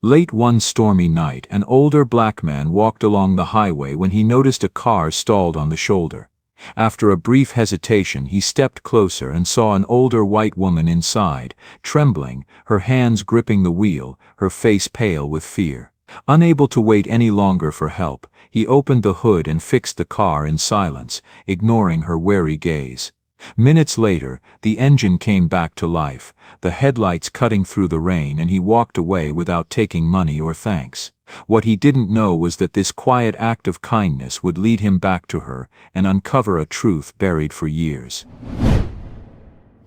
Late one stormy night, an older black man walked along the highway when he noticed a car stalled on the shoulder. After a brief hesitation, he stepped closer and saw an older white woman inside, trembling, her hands gripping the wheel, her face pale with fear. Unable to wait any longer for help, he opened the hood and fixed the car in silence, ignoring her wary gaze. Minutes later, the engine came back to life, the headlights cutting through the rain, and he walked away without taking money or thanks. What he didn't know was that this quiet act of kindness would lead him back to her and uncover a truth buried for years.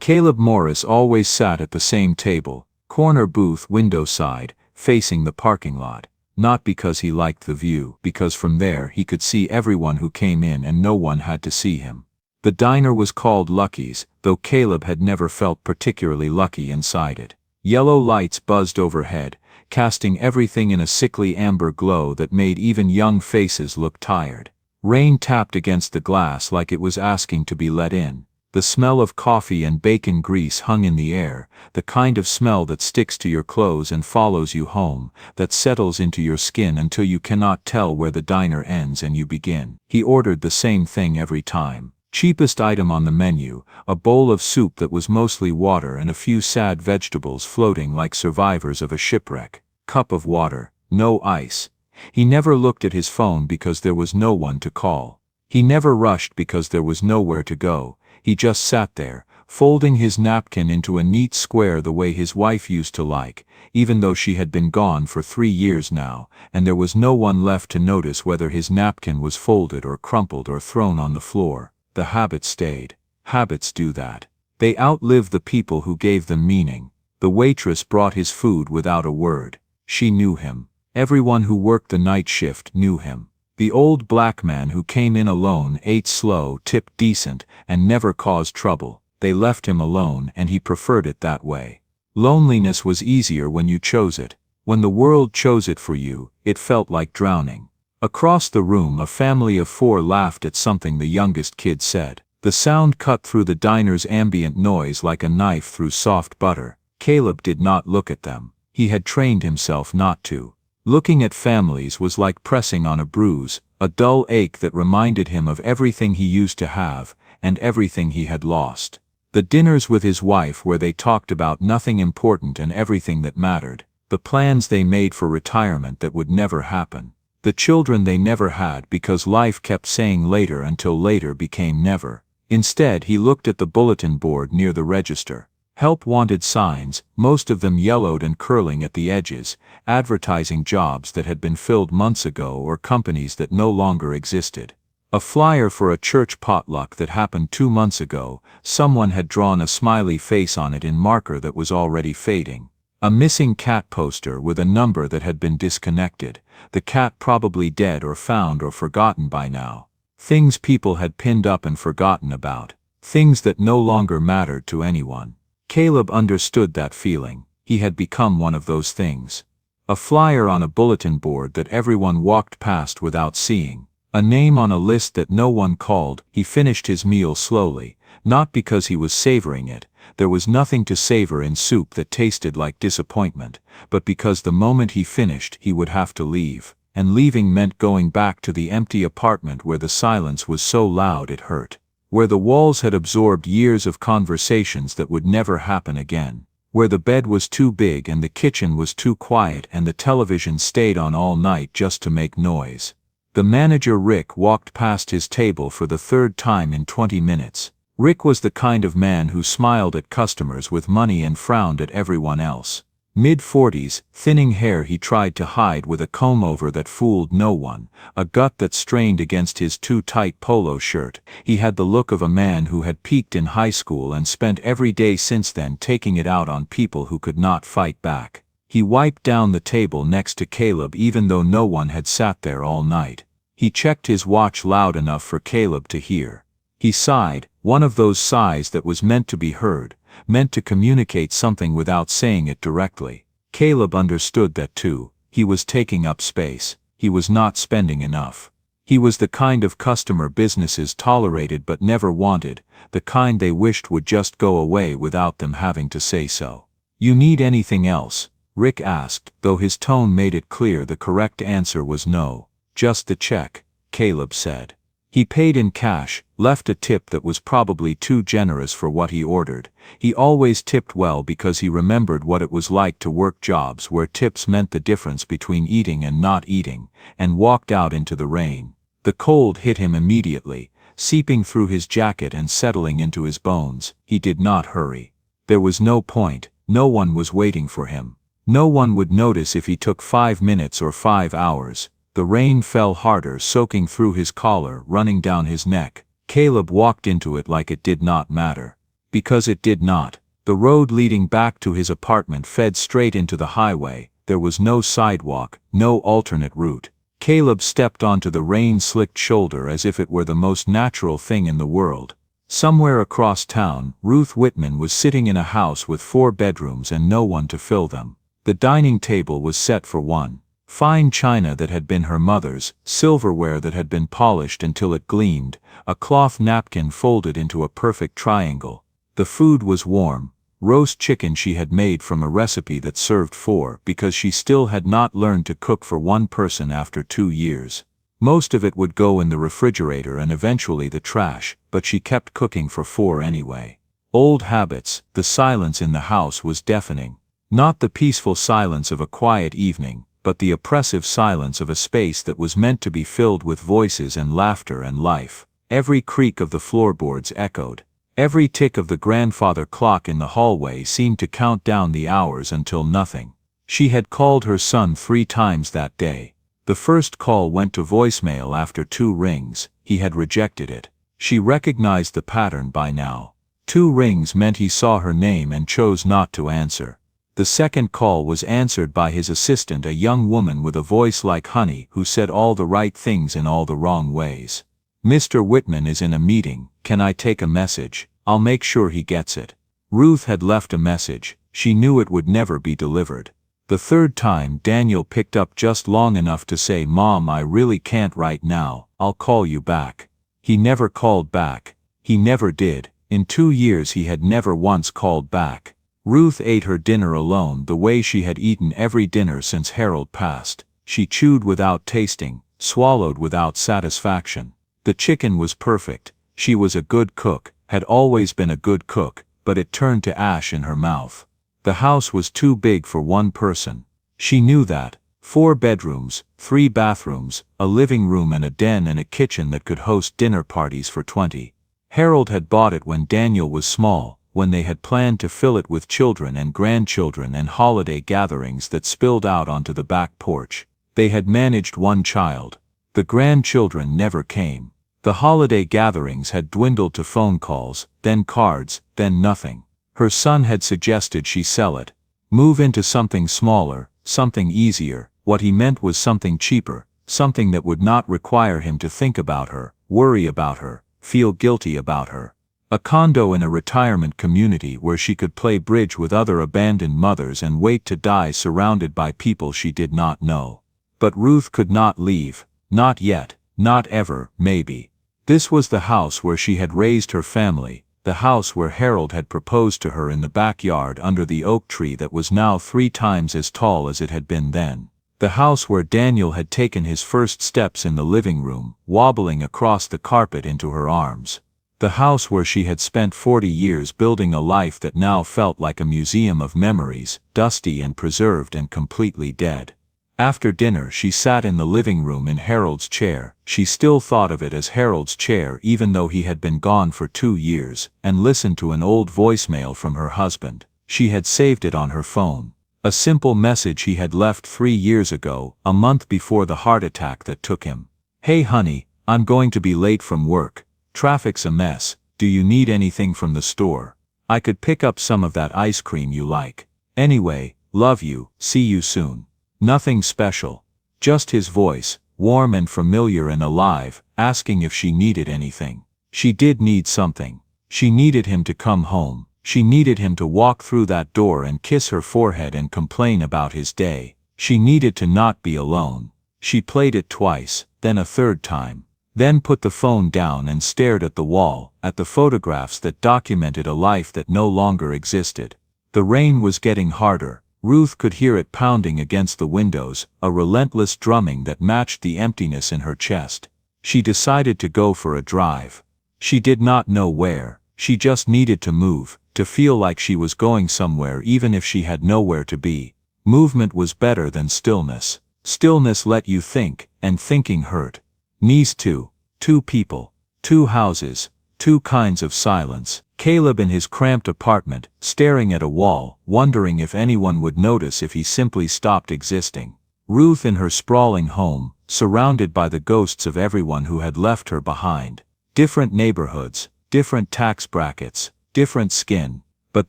Caleb Morris always sat at the same table, corner booth window side, facing the parking lot. Not because he liked the view, because from there he could see everyone who came in and no one had to see him. The diner was called Lucky's, though Caleb had never felt particularly lucky inside it. Yellow lights buzzed overhead, casting everything in a sickly amber glow that made even young faces look tired. Rain tapped against the glass like it was asking to be let in. The smell of coffee and bacon grease hung in the air, the kind of smell that sticks to your clothes and follows you home, that settles into your skin until you cannot tell where the diner ends and you begin. He ordered the same thing every time. Cheapest item on the menu, a bowl of soup that was mostly water and a few sad vegetables floating like survivors of a shipwreck. Cup of water, no ice. He never looked at his phone because there was no one to call. He never rushed because there was nowhere to go. He just sat there, folding his napkin into a neat square the way his wife used to like, even though she had been gone for 3 years now, and there was no one left to notice whether his napkin was folded or crumpled or thrown on the floor. The habit stayed. Habits do that. They outlive the people who gave them meaning. The waitress brought his food without a word. She knew him. Everyone who worked the night shift knew him. The old black man who came in alone ate slow, tipped decent, and never caused trouble. They left him alone, and he preferred it that way. Loneliness was easier when you chose it. When the world chose it for you, it felt like drowning. Across the room, a family of 4 laughed at something the youngest kid said. The sound cut through the diner's ambient noise like a knife through soft butter. Caleb did not look at them. He had trained himself not to. Looking at families was like pressing on a bruise, a dull ache that reminded him of everything he used to have, and everything he had lost. The dinners with his wife where they talked about nothing important and everything that mattered. The plans they made for retirement that would never happen. The children they never had because life kept saying later until later became never. Instead, he looked at the bulletin board near the register. Help wanted signs, most of them yellowed and curling at the edges, advertising jobs that had been filled months ago or companies that no longer existed. A flyer for a church potluck that happened 2 months ago, someone had drawn a smiley face on it in marker that was already fading. A missing cat poster with a number that had been disconnected, the cat probably dead or found or forgotten by now. Things people had pinned up and forgotten about, things that no longer mattered to anyone. Caleb understood that feeling. He had become one of those things. A flyer on a bulletin board that everyone walked past without seeing. A name on a list that no one called. He finished his meal slowly, not because he was savoring it. There was nothing to savor in soup that tasted like disappointment, but because the moment he finished he would have to leave, and leaving meant going back to the empty apartment where the silence was so loud it hurt, where the walls had absorbed years of conversations that would never happen again, where the bed was too big and the kitchen was too quiet and the television stayed on all night just to make noise. The manager Rick walked past his table for the 3rd time in 20 minutes. Rick was the kind of man who smiled at customers with money and frowned at everyone else. Mid-40s, thinning hair he tried to hide with a comb-over that fooled no one, a gut that strained against his too-tight polo shirt. He had the look of a man who had peaked in high school and spent every day since then taking it out on people who could not fight back. He wiped down the table next to Caleb even though no one had sat there all night. He checked his watch loud enough for Caleb to hear. He sighed, one of those sighs that was meant to be heard, meant to communicate something without saying it directly. Caleb understood that too. He was taking up space. He was not spending enough. He was the kind of customer businesses tolerated but never wanted, the kind they wished would just go away without them having to say so. "You need anything else?" Rick asked, though his tone made it clear the correct answer was no. Just the check, Caleb said. He paid in cash, left a tip that was probably too generous for what he ordered. He always tipped well because he remembered what it was like to work jobs where tips meant the difference between eating and not eating, and walked out into the rain. The cold hit him immediately, seeping through his jacket and settling into his bones. He did not hurry. There was no point, no one was waiting for him. No one would notice if he took 5 minutes or 5 hours. The rain fell harder, soaking through his collar, running down his neck. Caleb walked into it like it did not matter. Because it did not. The road leading back to his apartment fed straight into the highway. There was no sidewalk, no alternate route. Caleb stepped onto the rain-slicked shoulder as if it were the most natural thing in the world. Somewhere across town, Ruth Whitman was sitting in a house with 4 bedrooms and no one to fill them. The dining table was set for one. Fine china that had been her mother's, silverware that had been polished until it gleamed, a cloth napkin folded into a perfect triangle. The food was warm, roast chicken she had made from a recipe that served 4 because she still had not learned to cook for 1 person after 2 years. Most of it would go in the refrigerator and eventually the trash, but she kept cooking for 4 anyway. Old habits. The silence in the house was deafening. Not the peaceful silence of a quiet evening, but the oppressive silence of a space that was meant to be filled with voices and laughter and life. Every creak of the floorboards echoed. Every tick of the grandfather clock in the hallway seemed to count down the hours until nothing. She had called her son 3 times that day. The first call went to voicemail after 2 rings. He had rejected it. She recognized the pattern by now. 2 rings meant he saw her name and chose not to answer. The second call was answered by his assistant, a young woman with a voice like honey who said all the right things in all the wrong ways. "Mr. Whitman is in a meeting. Can I take a message? I'll make sure he gets it." Ruth had left a message. She knew it would never be delivered. The third time Daniel picked up just long enough to say, "Mom, I really can't right now. I'll call you back." He never called back. He never did. In 2 years he had never once called back. Ruth ate her dinner alone the way she had eaten every dinner since Harold passed. She chewed without tasting, swallowed without satisfaction. The chicken was perfect. She was a good cook, had always been a good cook, but it turned to ash in her mouth. The house was too big for 1 person. She knew that. 4 bedrooms, 3 bathrooms, a living room and a den and a kitchen that could host dinner parties for 20. Harold had bought it when Daniel was small, when they had planned to fill it with children and grandchildren and holiday gatherings that spilled out onto the back porch. They had managed 1 child. The grandchildren never came. The holiday gatherings had dwindled to phone calls, then cards, then nothing. Her son had suggested she sell it. Move into something smaller, something easier. What he meant was something cheaper, something that would not require him to think about her, worry about her, feel guilty about her. A condo in a retirement community where she could play bridge with other abandoned mothers and wait to die surrounded by people she did not know. But Ruth could not leave. Not yet, not ever, maybe. This was the house where she had raised her family, the house where Harold had proposed to her in the backyard under the oak tree that was now 3 times as tall as it had been then. The house where Daniel had taken his first steps in the living room, wobbling across the carpet into her arms. The house where she had spent 40 years building a life that now felt like a museum of memories, dusty and preserved and completely dead. After dinner she sat in the living room in Harold's chair. She still thought of it as Harold's chair even though he had been gone for 2 years, and listened to an old voicemail from her husband. She had saved it on her phone. A simple message he had left 3 years ago, a month before the heart attack that took him. "Hey honey, I'm going to be late from work. Traffic's a mess. Do you need anything from the store? I could pick up some of that ice cream you like. Anyway, love you, see you soon." Nothing special. Just his voice, warm and familiar and alive, asking if she needed anything. She did need something. She needed him to come home. She needed him to walk through that door and kiss her forehead and complain about his day. She needed to not be alone. She played it twice, then a third time. Then put the phone down and stared at the wall, at the photographs that documented a life that no longer existed. The rain was getting harder. Ruth could hear it pounding against the windows, a relentless drumming that matched the emptiness in her chest. She decided to go for a drive. She did not know where, she just needed to move, to feel like she was going somewhere even if she had nowhere to be. Movement was better than stillness. Stillness let you think, and thinking hurt. Knees too. Two people. Two houses. Two kinds of silence. Caleb in his cramped apartment, staring at a wall, wondering if anyone would notice if he simply stopped existing. Ruth in her sprawling home, surrounded by the ghosts of everyone who had left her behind. Different neighborhoods, different tax brackets, different skin. But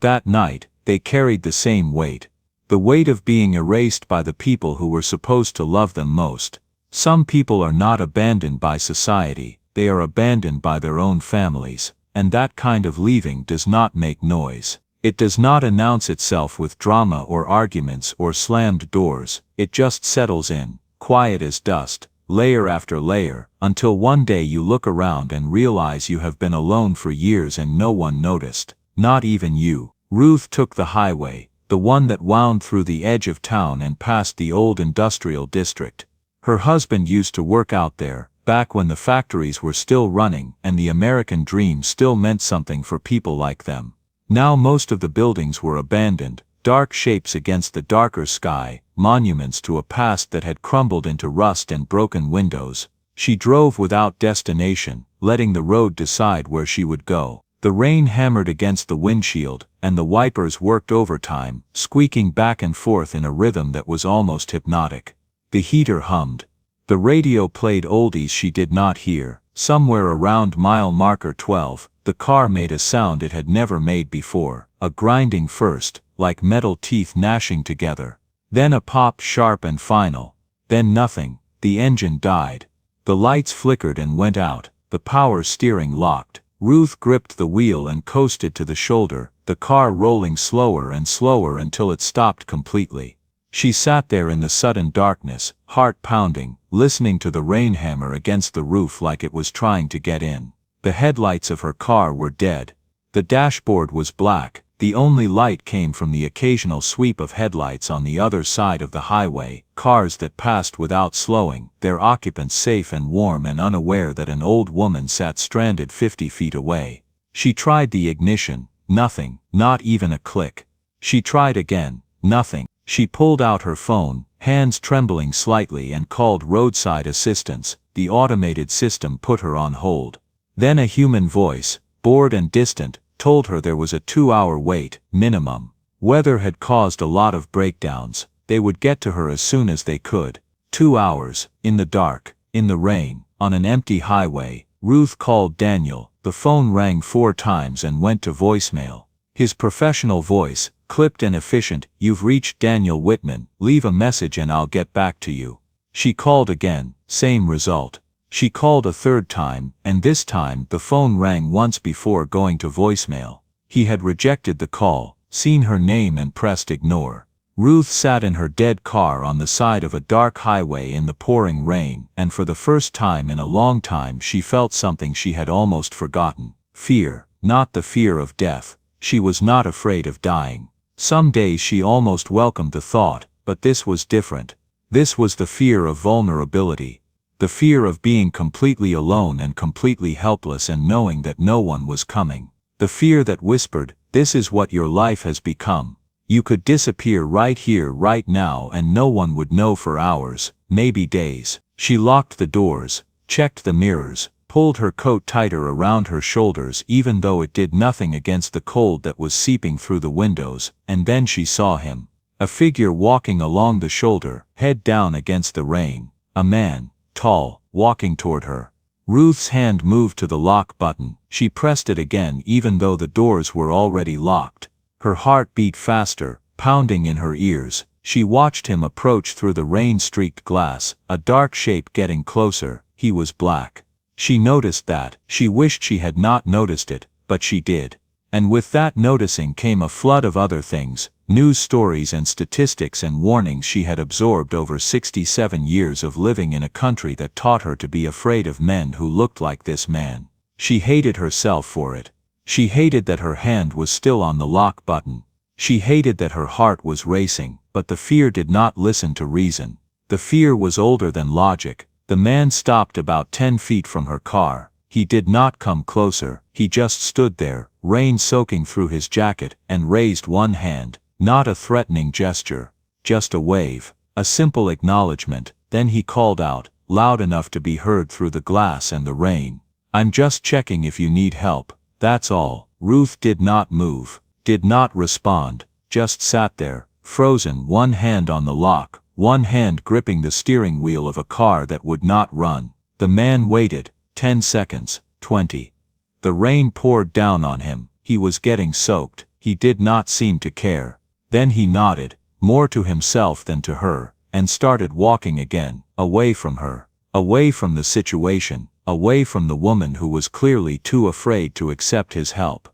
that night, they carried the same weight. The weight of being erased by the people who were supposed to love them most. Some people are not abandoned by society, they are abandoned by their own families. And that kind of leaving does not make noise. It does not announce itself with drama or arguments or slammed doors, it just settles in, quiet as dust, layer after layer, until one day you look around and realize you have been alone for years and no one noticed, not even you. Ruth took the highway, the one that wound through the edge of town and past the old industrial district. Her husband used to work out there, back when the factories were still running and the American dream still meant something for people like them. Now most of the buildings were abandoned, dark shapes against the darker sky, monuments to a past that had crumbled into rust and broken windows. She drove without destination, letting the road decide where she would go. The rain hammered against the windshield, and the wipers worked overtime, squeaking back and forth in a rhythm that was almost hypnotic. The heater hummed. The radio played oldies she did not hear. Somewhere around mile marker 12, the car made a sound it had never made before, a grinding first, like metal teeth gnashing together. Then a pop sharp and final. Then nothing. The engine died. The lights flickered and went out, the power steering locked. Ruth gripped the wheel and coasted to the shoulder, the car rolling slower and slower until it stopped completely. She sat there in the sudden darkness, heart pounding, listening to the rain hammer against the roof like it was trying to get in. The headlights of her car were dead. The dashboard was black, the only light came from the occasional sweep of headlights on the other side of the highway, cars that passed without slowing, their occupants safe and warm and unaware that an old woman sat stranded 50 feet away. She tried the ignition, nothing, not even a click. She tried again, nothing. She pulled out her phone, hands trembling slightly, and called roadside assistance. The automated system put her on hold. Then a human voice, bored and distant, told her there was a 2-hour wait, minimum. Weather had caused a lot of breakdowns. They would get to her as soon as they could. 2 hours, in the dark, in the rain, on an empty highway. Ruth called Daniel. The phone rang 4 times and went to voicemail. His professional voice, clipped and efficient, "You've reached Daniel Whitman, leave a message and I'll get back to you." She called again, same result. She called a 3rd time, and this time the phone rang once before going to voicemail. He had rejected the call, seen her name and pressed ignore. Ruth sat in her dead car on the side of a dark highway in the pouring rain, and for the first time in a long time she felt something she had almost forgotten. Fear, not the fear of death. She was not afraid of dying. Some days she almost welcomed the thought, but this was different. This was the fear of vulnerability. The fear of being completely alone and completely helpless and knowing that no one was coming. The fear that whispered, "This is what your life has become. You could disappear right here, right now, and no one would know for hours, maybe days." She locked the doors, checked the mirrors, pulled her coat tighter around her shoulders even though it did nothing against the cold that was seeping through the windows, and then she saw him. A figure walking along the shoulder, head down against the rain. A man, tall, walking toward her. Ruth's hand moved to the lock button. She pressed it again even though the doors were already locked. Her heart beat faster, pounding in her ears. She watched him approach through the rain-streaked glass, a dark shape getting closer. He was black. She noticed that. She wished she had not noticed it, but she did. And with that noticing came a flood of other things, news stories and statistics and warnings she had absorbed over 67 years of living in a country that taught her to be afraid of men who looked like this man. She hated herself for it. She hated that her hand was still on the lock button. She hated that her heart was racing, but the fear did not listen to reason. The fear was older than logic. The man stopped about 10 feet from her car. He did not come closer, he just stood there, rain soaking through his jacket, and raised one hand. Not a threatening gesture, just a wave, a simple acknowledgement. Then he called out, loud enough to be heard through the glass and the rain. "I'm just checking if you need help, that's all." Ruth did not move, did not respond, just sat there, frozen, one hand on the lock, one hand gripping the steering wheel of a car that would not run. The man waited, 10 seconds, 20. The rain poured down on him, he was getting soaked, he did not seem to care. Then he nodded, more to himself than to her, and started walking again, away from her, away from the situation, away from the woman who was clearly too afraid to accept his help.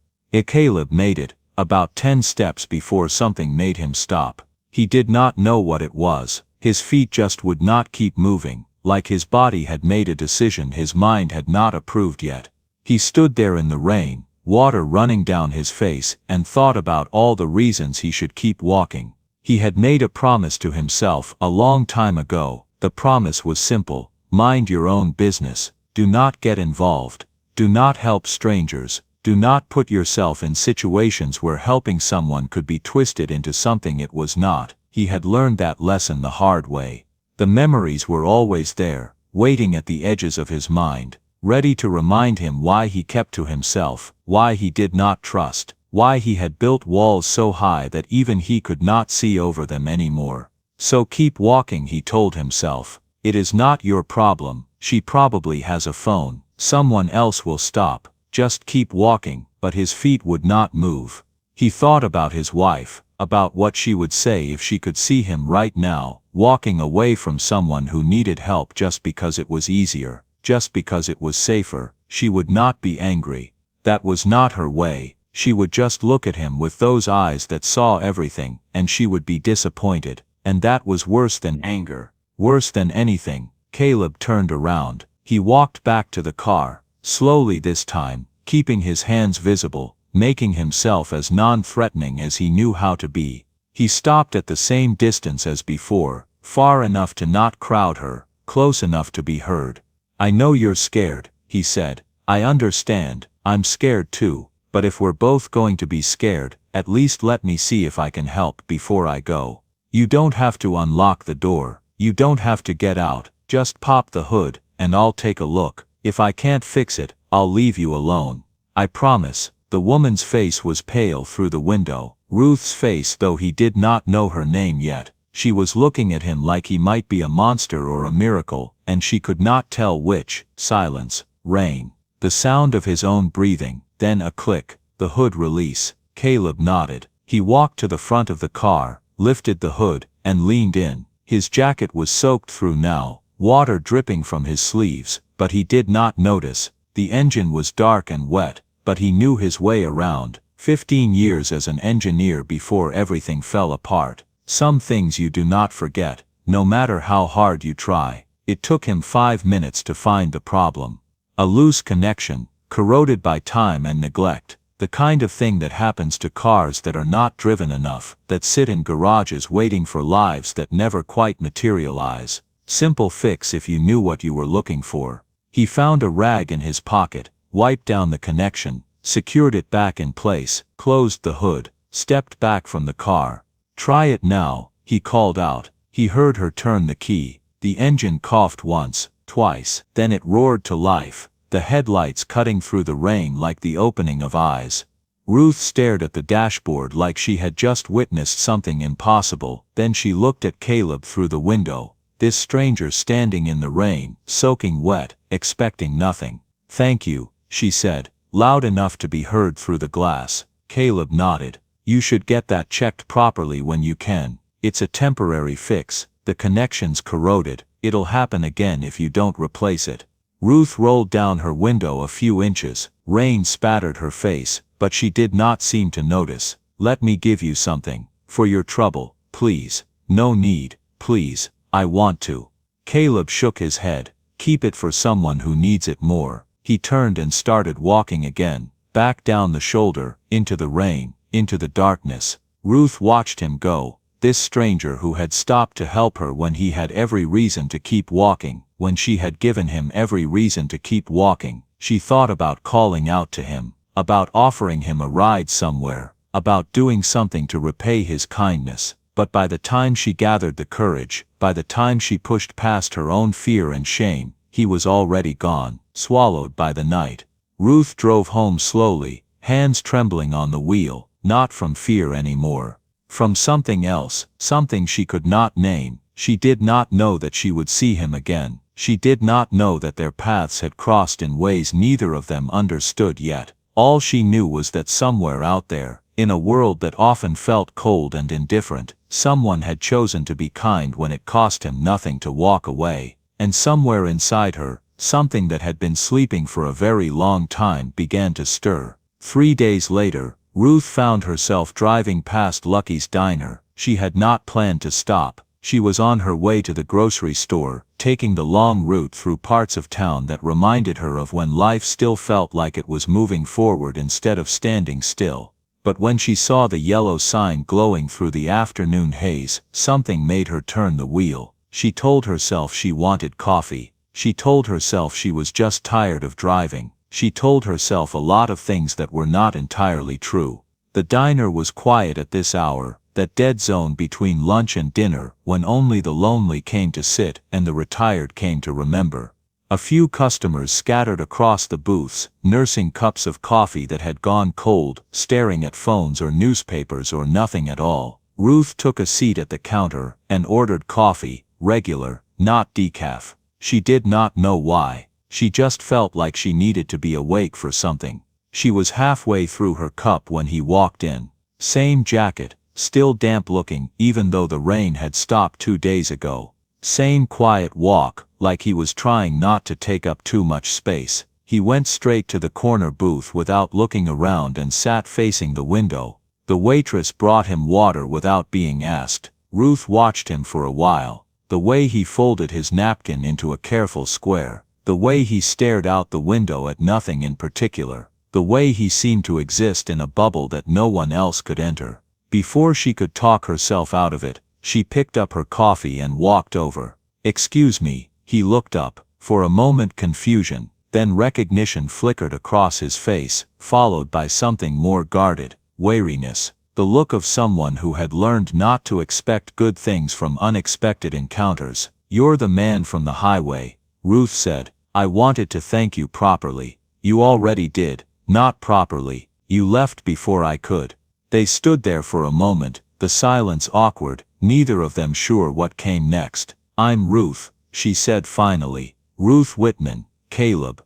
Caleb made it, about 10 steps before something made him stop. He did not know what it was, his feet just would not keep moving, like his body had made a decision his mind had not approved yet. He stood there in the rain, water running down his face, and thought about all the reasons he should keep walking. He had made a promise to himself a long time ago. The promise was simple: mind your own business, do not get involved, do not help strangers, do not put yourself in situations where helping someone could be twisted into something it was not. He had learned that lesson the hard way. The memories were always there, waiting at the edges of his mind, ready to remind him why he kept to himself, why he did not trust, why he had built walls so high that even he could not see over them anymore. So keep walking, he told himself. It is not your problem, she probably has a phone, someone else will stop, just keep walking. But his feet would not move. He thought about his wife, about what she would say if she could see him right now, walking away from someone who needed help just because it was easier. Just because it was safer. She would not be angry. That was not her way. She would just look at him with those eyes that saw everything, and she would be disappointed. And that was worse than anger, worse than anything. Caleb turned around. He walked back to the car, slowly this time, keeping his hands visible, making himself as non-threatening as he knew how to be. He stopped at the same distance as before, far enough to not crowd her, close enough to be heard. "I know you're scared," he said. "I understand, I'm scared too, but if we're both going to be scared, at least let me see if I can help before I go. You don't have to unlock the door, you don't have to get out, just pop the hood, and I'll take a look. If I can't fix it, I'll leave you alone. I promise." The woman's face was pale through the window, Ruth's face, though he did not know her name yet. She was looking at him like he might be a monster or a miracle, and she could not tell which. Silence, rain, the sound of his own breathing, then a click, the hood release. Caleb nodded. He walked to the front of the car, lifted the hood, and leaned in. His jacket was soaked through now, water dripping from his sleeves, but he did not notice. The engine was dark and wet, but he knew his way around. 15 years as an engineer before everything fell apart. Some things you do not forget, no matter how hard you try. It took him 5 minutes to find the problem. A loose connection, corroded by time and neglect. The kind of thing that happens to cars that are not driven enough, that sit in garages waiting for lives that never quite materialize. Simple fix if you knew what you were looking for. He found a rag in his pocket, wiped down the connection, secured it back in place, closed the hood, stepped back from the car. "Try it now," he called out. He heard her turn the key. The engine coughed once, twice, then it roared to life, the headlights cutting through the rain like the opening of eyes. Ruth stared at the dashboard like she had just witnessed something impossible. Then she looked at Caleb through the window, this stranger standing in the rain, soaking wet, expecting nothing. "Thank you," she said, loud enough to be heard through the glass. Caleb nodded. "You should get that checked properly when you can. It's a temporary fix, the connection's corroded, it'll happen again if you don't replace it." Ruth rolled down her window a few inches, rain spattered her face, but she did not seem to notice. "Let me give you something, for your trouble, please." "No need, please, I want to." Caleb shook his head. "Keep it for someone who needs it more." He turned and started walking again, back down the shoulder, into the rain, into the darkness. Ruth watched him go. this stranger who had stopped to help her when he had every reason to keep walking, when she had given him every reason to keep walking. She thought about calling out to him, about offering him a ride somewhere, about doing something to repay his kindness. But by the time she gathered the courage, by the time she pushed past her own fear and shame, he was already gone, swallowed by the night. Ruth drove home slowly, hands trembling on the wheel, not from fear anymore. From something else, something she could not name. She did not know that she would see him again. She did not know that their paths had crossed in ways neither of them understood yet. All she knew was that somewhere out there, in a world that often felt cold and indifferent, someone had chosen to be kind when it cost him nothing to walk away. And somewhere inside her, something that had been sleeping for a very long time began to stir. 3 days later, Ruth found herself driving past Lucky's diner. She had not planned to stop. She was on her way to the grocery store, taking the long route through parts of town that reminded her of when life still felt like it was moving forward instead of standing still. But when she saw the yellow sign glowing through the afternoon haze, something made her turn the wheel. She told herself she wanted coffee. She told herself she was just tired of driving. She told herself a lot of things that were not entirely true. The diner was quiet at this hour, that dead zone between lunch and dinner, when only the lonely came to sit and the retired came to remember. A few customers scattered across the booths, nursing cups of coffee that had gone cold, staring at phones or newspapers or nothing at all. Ruth took a seat at the counter and ordered coffee, regular, not decaf. She did not know why. She just felt like she needed to be awake for something. She was halfway through her cup when he walked in. Same jacket, still damp looking even though the rain had stopped 2 days ago. Same quiet walk, like he was trying not to take up too much space. He went straight to the corner booth without looking around and sat facing the window. The waitress brought him water without being asked. Ruth watched him for a while. The way he folded his napkin into a careful square. The way he stared out the window at nothing in particular. The way he seemed to exist in a bubble that no one else could enter. Before she could talk herself out of it, she picked up her coffee and walked over. "Excuse me." He looked up. For a moment confusion, then recognition flickered across his face, followed by something more guarded, wariness. The look of someone who had learned not to expect good things from unexpected encounters. "You're the man from the highway," Ruth said. "I wanted to thank you properly." "You already did." "Not properly. You left before I could." They stood there for a moment, the silence awkward, neither of them sure what came next. "I'm Ruth," she said finally. "Ruth Whitman, Caleb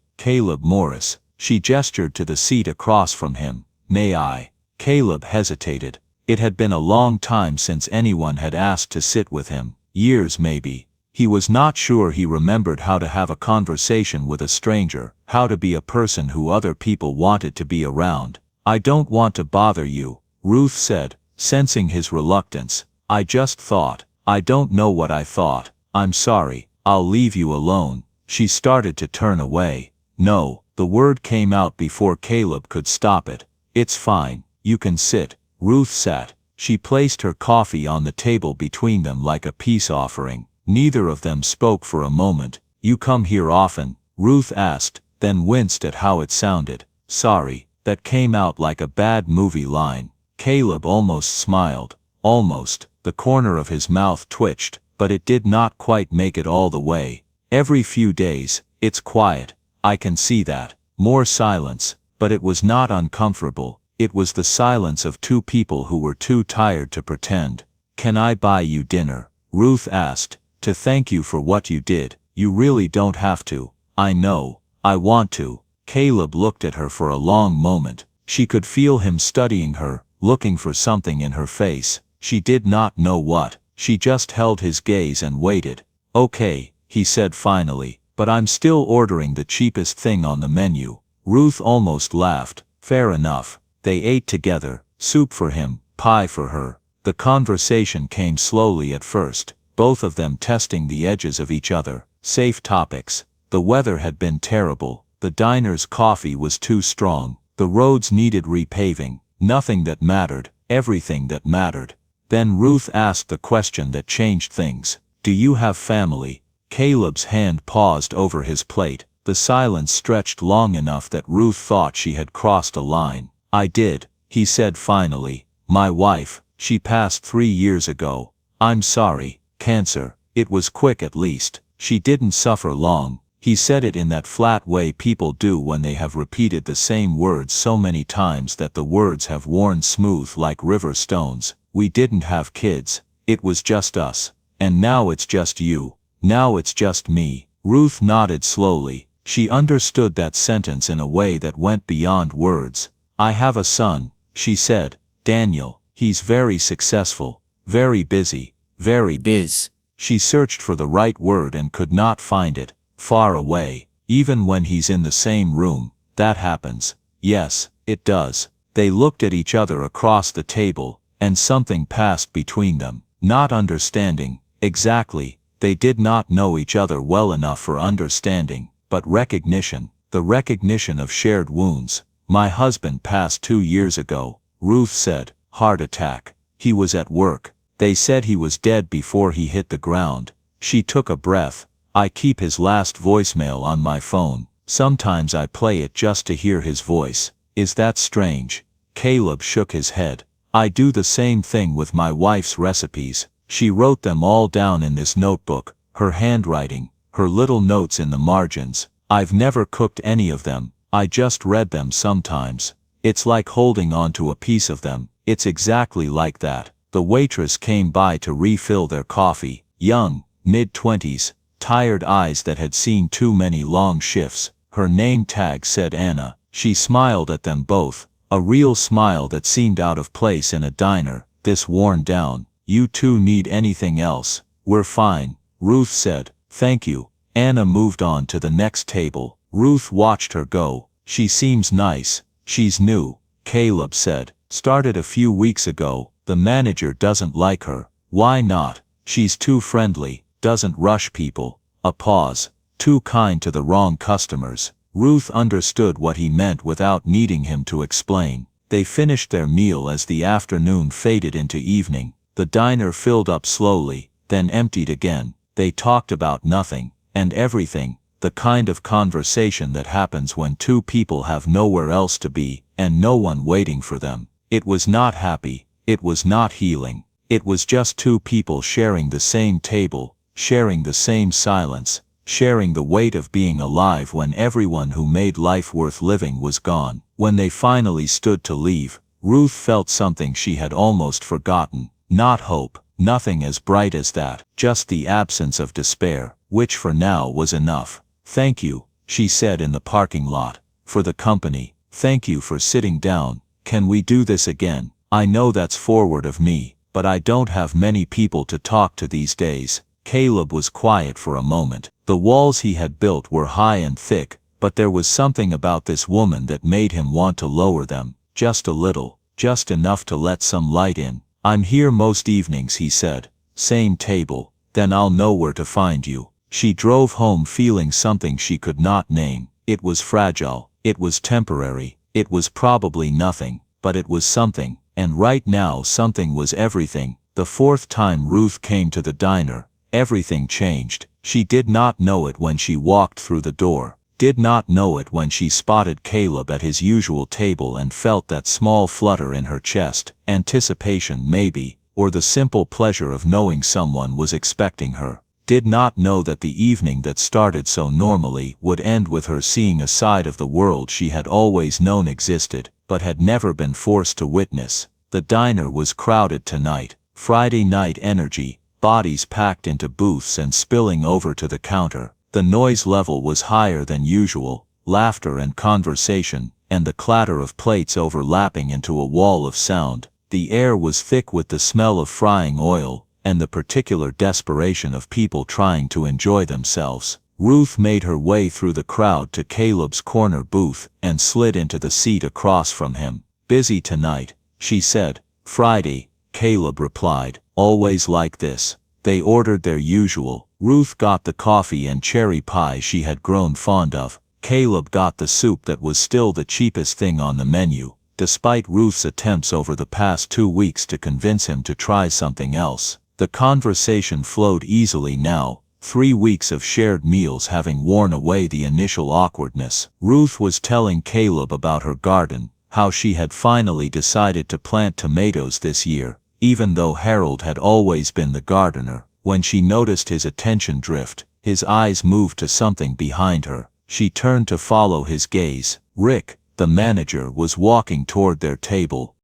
Morris." She gestured to the seat across from him. "May I?" Caleb hesitated. It had been a long time since anyone had asked to sit with him. Years maybe. He was not sure he remembered how to have a conversation with a stranger, how to be a person who other people wanted to be around. "I don't want to bother you," Ruth said, sensing his reluctance. "I just thought." "I don't know what I thought. I'm sorry. I'll leave you alone." She started to turn away. "No," the word came out before Caleb could stop it. "It's fine. You can sit." Ruth sat. She placed her coffee on the table between them like a peace offering. Neither of them spoke for a moment. "You come here often?" Ruth asked, then winced at how it sounded. "Sorry." That came out like a bad movie line. Caleb almost smiled. Almost. The corner of his mouth twitched, but it did not quite make it all the way. "Every few days. It's quiet." "I can see that." More silence, but it was not uncomfortable. It was the silence of two people who were too tired to pretend. "Can I buy you dinner?" Ruth asked. "To thank you for what you did. You really don't have to." "I know. I want to." Caleb looked at her for a long moment. She could feel him studying her, looking for something in her face. She did not know what. She just held his gaze and waited. "Okay," he said finally, "but I'm still ordering the cheapest thing on the menu." Ruth almost laughed. Fair enough. They ate together, soup for him, pie for her. The conversation came slowly at first, both of them testing the edges of each other. Safe topics. The weather had been terrible. The diner's coffee was too strong. The roads needed repaving. Nothing that mattered, everything that mattered. Then Ruth asked the question that changed things. Do you have family? Caleb's hand paused over his plate. The silence stretched long enough that Ruth thought she had crossed a line. I did, he said finally. My wife, she passed 3 years ago. I'm sorry, cancer. It was quick at least. She didn't suffer long. He said it in that flat way people do when they have repeated the same words so many times that the words have worn smooth like river stones. We didn't have kids. It was just us. And now it's just you. Now it's just me. Ruth nodded slowly. She understood that sentence in a way that went beyond words. I have a son, she said. Daniel. He's very successful. Very busy. Very biz. She searched for the right word and could not find it. Far away. Even when he's in the same room. That happens. Yes, it does. They looked at each other across the table, and something passed between them. Not understanding. Exactly. They did not know each other well enough for understanding, but recognition. The recognition of shared wounds. My husband passed 2 years ago, Ruth said. Heart attack. He was at work. They said he was dead before he hit the ground. She took a breath. I keep his last voicemail on my phone. Sometimes I play it just to hear his voice. Is that strange? Caleb shook his head. I do the same thing with my wife's recipes. She wrote them all down in this notebook, her handwriting, her little notes in the margins. I've never cooked any of them. I just read them sometimes. It's like holding on to a piece of them. It's exactly like that. The waitress came by to refill their coffee. Young, mid-20s, tired eyes that had seen too many long shifts. Her name tag said Anna. She smiled at them both. A real smile that seemed out of place in a diner. This worn down. You two need anything else? We're fine, Ruth said. Thank you. Anna moved on to the next table. Ruth watched her go. She seems nice. She's new, Caleb said. Started a few weeks ago. The manager doesn't like her. Why not? She's too friendly. Doesn't rush people. A pause. Too kind to the wrong customers. Ruth understood what he meant without needing him to explain. They finished their meal as the afternoon faded into evening. The diner filled up slowly, then emptied again. They talked about nothing, and everything, the kind of conversation that happens when two people have nowhere else to be, and no one waiting for them. It was not happy. It was not healing. It was just two people sharing the same table, sharing the same silence, sharing the weight of being alive when everyone who made life worth living was gone. When they finally stood to leave, Ruth felt something she had almost forgotten. Not hope, nothing as bright as that, just the absence of despair, which for now was enough. Thank you, she said in the parking lot, for the company. Thank you for sitting down. Can we do this again? I know that's forward of me, but I don't have many people to talk to these days. Caleb was quiet for a moment. The walls he had built were high and thick, but there was something about this woman that made him want to lower them, just a little, just enough to let some light in. I'm here most evenings, he said. Same table. Then I'll know where to find you. She drove home feeling something she could not name. It was fragile. It was temporary. It was probably nothing, but it was something, and right now something was everything. The fourth time Ruth came to the diner, everything changed. She did not know it when she walked through the door, did not know it when she spotted Caleb at his usual table and felt that small flutter in her chest, anticipation maybe, or the simple pleasure of knowing someone was expecting her. Did not know that the evening that started so normally would end with her seeing a side of the world she had always known existed, but had never been forced to witness. The diner was crowded tonight. Friday night energy, bodies packed into booths and spilling over to the counter. The noise level was higher than usual, laughter and conversation, and the clatter of plates overlapping into a wall of sound. The air was thick with the smell of frying oil, and the particular desperation of people trying to enjoy themselves. Ruth made her way through the crowd to Caleb's corner booth and slid into the seat across from him. Busy tonight, she said. Friday, Caleb replied. Always like this. They ordered their usual. Ruth got the coffee and cherry pie she had grown fond of. Caleb got the soup that was still the cheapest thing on the menu. despite Ruth's attempts over the past 2 weeks to convince him to try something else. The conversation flowed easily now, 3 weeks of shared meals having worn away the initial awkwardness. Ruth was telling Caleb about her garden, how she had finally decided to plant tomatoes this year, even though Harold had always been the gardener. When she noticed his attention drift, his eyes moved to something behind her. She turned to follow his gaze. Rick, the manager, was walking toward their table.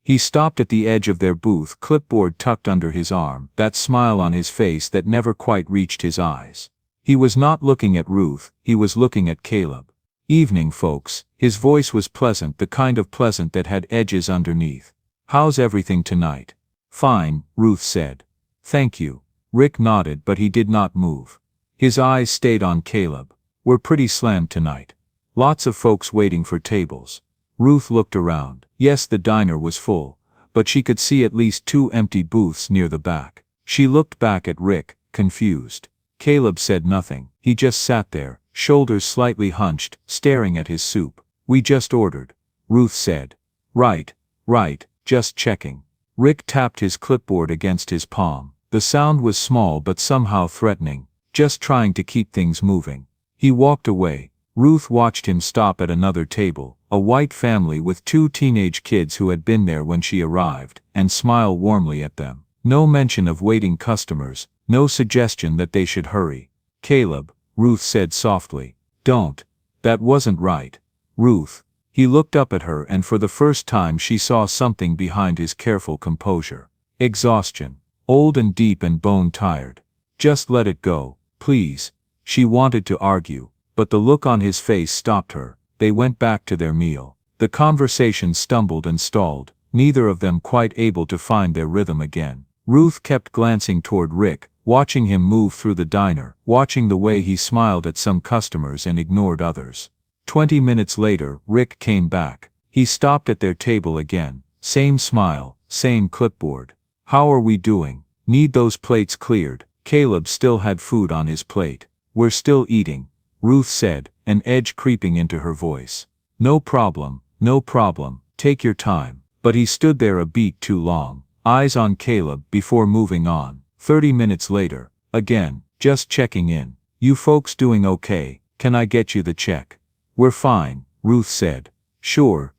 He stopped at the edge of their booth, clipboard tucked under his arm, that smile on his face that never quite reached his eyes. He was not looking at Ruth, he was looking at Caleb. "Evening, folks." His voice was pleasant, the kind of pleasant that had edges underneath. "How's everything tonight?" "Fine," Ruth said. "Thank you." Rick nodded, but he did not move. His eyes stayed on Caleb. "We're pretty slammed tonight. Lots of folks waiting for tables." Ruth looked around. Yes, the diner was full, but she could see at least 2 empty booths near the back. She looked back at Rick, confused. Caleb said nothing. He just sat there, shoulders slightly hunched, staring at his soup. "We just ordered," Ruth said. Right, just checking." Rick tapped his clipboard against his palm. The sound was small but somehow threatening, just trying to keep things moving. He walked away. Ruth watched him stop at another table, a white family with 2 teenage kids who had been there when she arrived, and smile warmly at them. No mention of waiting customers, no suggestion that they should hurry. "Caleb," Ruth said softly. "Don't. That wasn't right." "Ruth." He looked up at her, and for the first time she saw something behind his careful composure. Exhaustion. Old and deep and bone-tired. "Just let it go, please." She wanted to argue, but the look on his face stopped her. They went back to their meal. The conversation stumbled and stalled, neither of them quite able to find their rhythm again. Ruth kept glancing toward Rick, watching him move through the diner, watching the way he smiled at some customers and ignored others. 20 minutes later, Rick came back. He stopped at their table again. Same smile, same clipboard. "How are we doing? Need those plates cleared?" Caleb still had food on his plate. "We're still eating," Ruth said, an edge creeping into her voice. No problem, take your time." But he stood there a beat too long, eyes on Caleb, before moving on. 30 minutes later, again, "Just checking in. You folks doing okay? Can I get you the check?" "We're fine," Ruth said. Sure.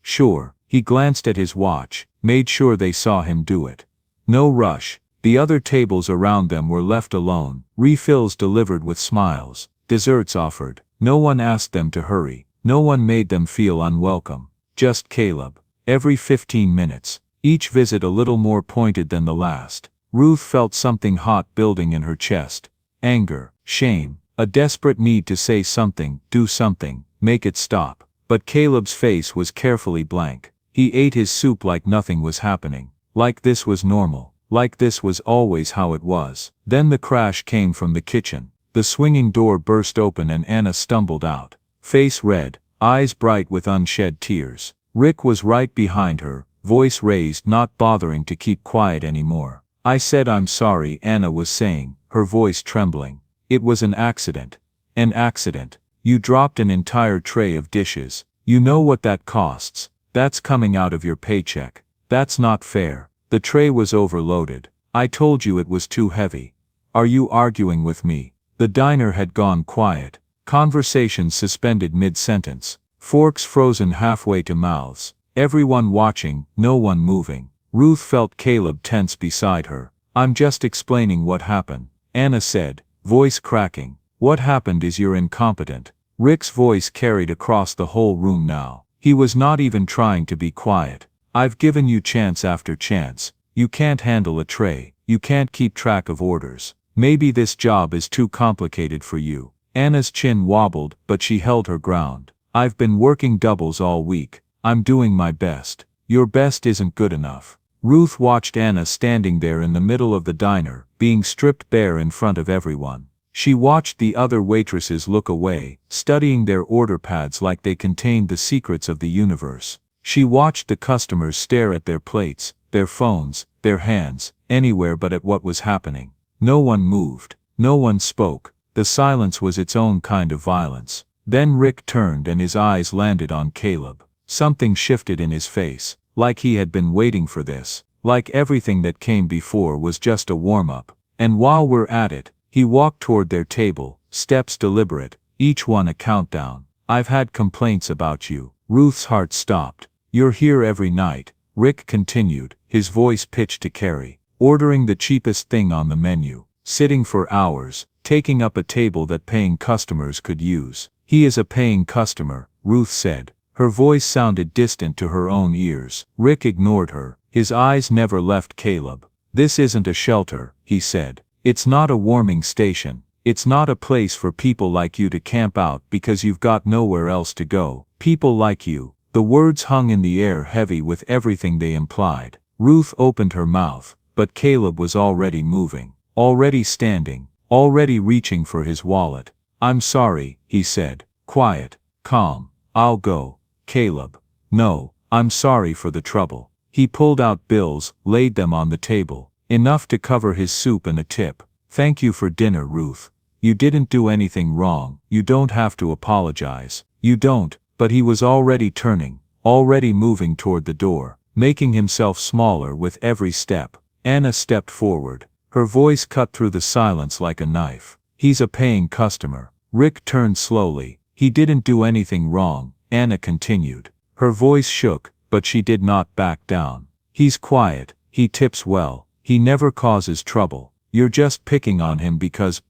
He glanced at his watch, made sure they saw him do it. No rush. The other tables around them were left alone, refills delivered with smiles, desserts offered. No one asked them to hurry, no one made them feel unwelcome. Just Caleb. Every 15 minutes, each visit a little more pointed than the last. Ruth felt something hot building in her chest. Anger, shame, a desperate need to say something, do something, make it stop. But Caleb's face was carefully blank. He ate his soup like nothing was happening. Like this was normal. Like this was always how it was. Then the crash came from the kitchen. The swinging door burst open and Anna stumbled out. Face red, eyes bright with unshed tears. Rick was right behind her, voice raised, not bothering to keep quiet anymore. "I said I'm sorry," Anna was saying, her voice trembling. "It was an accident. An accident. You dropped an entire tray of dishes. You know what that costs. That's coming out of your paycheck. That's not fair. The tray was overloaded. I told you it was too heavy. Are you arguing with me?" The diner had gone quiet. Conversation suspended mid-sentence. Forks frozen halfway to mouths. Everyone watching, no one moving. Ruth felt Caleb tense beside her. "I'm just explaining what happened," Anna said, voice cracking. "What happened is you're incompetent." Rick's voice carried across the whole room now. He was not even trying to be quiet. "I've given you chance after chance. You can't handle a tray. You can't keep track of orders. Maybe this job is too complicated for you." Anna's chin wobbled, but she held her ground. "I've been working doubles all week. I'm doing my best. Your best isn't good enough." Ruth watched Anna standing there in the middle of the diner, being stripped bare in front of everyone. She watched the other waitresses look away, studying their order pads like they contained the secrets of the universe. She watched the customers stare at their plates, their phones, their hands, anywhere but at what was happening. No one moved. No one spoke. The silence was its own kind of violence. Then Rick turned and his eyes landed on Caleb. Something shifted in his face, like he had been waiting for this, like everything that came before was just a warm-up. And while we're at it, he walked toward their table, steps deliberate, each one a countdown. I've had complaints about you. Ruth's heart stopped. You're here every night, Rick continued, his voice pitched to Carrie, ordering the cheapest thing on the menu, sitting for hours, taking up a table that paying customers could use. He is a paying customer, Ruth said. Her voice sounded distant to her own ears. Rick ignored her. His eyes never left Caleb. This isn't a shelter, he said. It's not a warming station. It's not a place for people like you to camp out because you've got nowhere else to go. People like you. The words hung in the air heavy with everything they implied. Ruth opened her mouth, but Caleb was already moving, already standing, already reaching for his wallet. I'm sorry, he said. Quiet, calm. I'll go. Caleb. No, I'm sorry for the trouble. He pulled out bills, laid them on the table. Enough to cover his soup and a tip. Thank you for dinner, Ruth. You didn't do anything wrong. You don't have to apologize. You don't. But he was already turning, already moving toward the door, making himself smaller with every step. Anna stepped forward. Her voice cut through the silence like a knife. He's a paying customer. Rick turned slowly. He didn't do anything wrong, Anna continued. Her voice shook, but she did not back down. He's quiet, he tips well, he never causes trouble. You're just picking on him because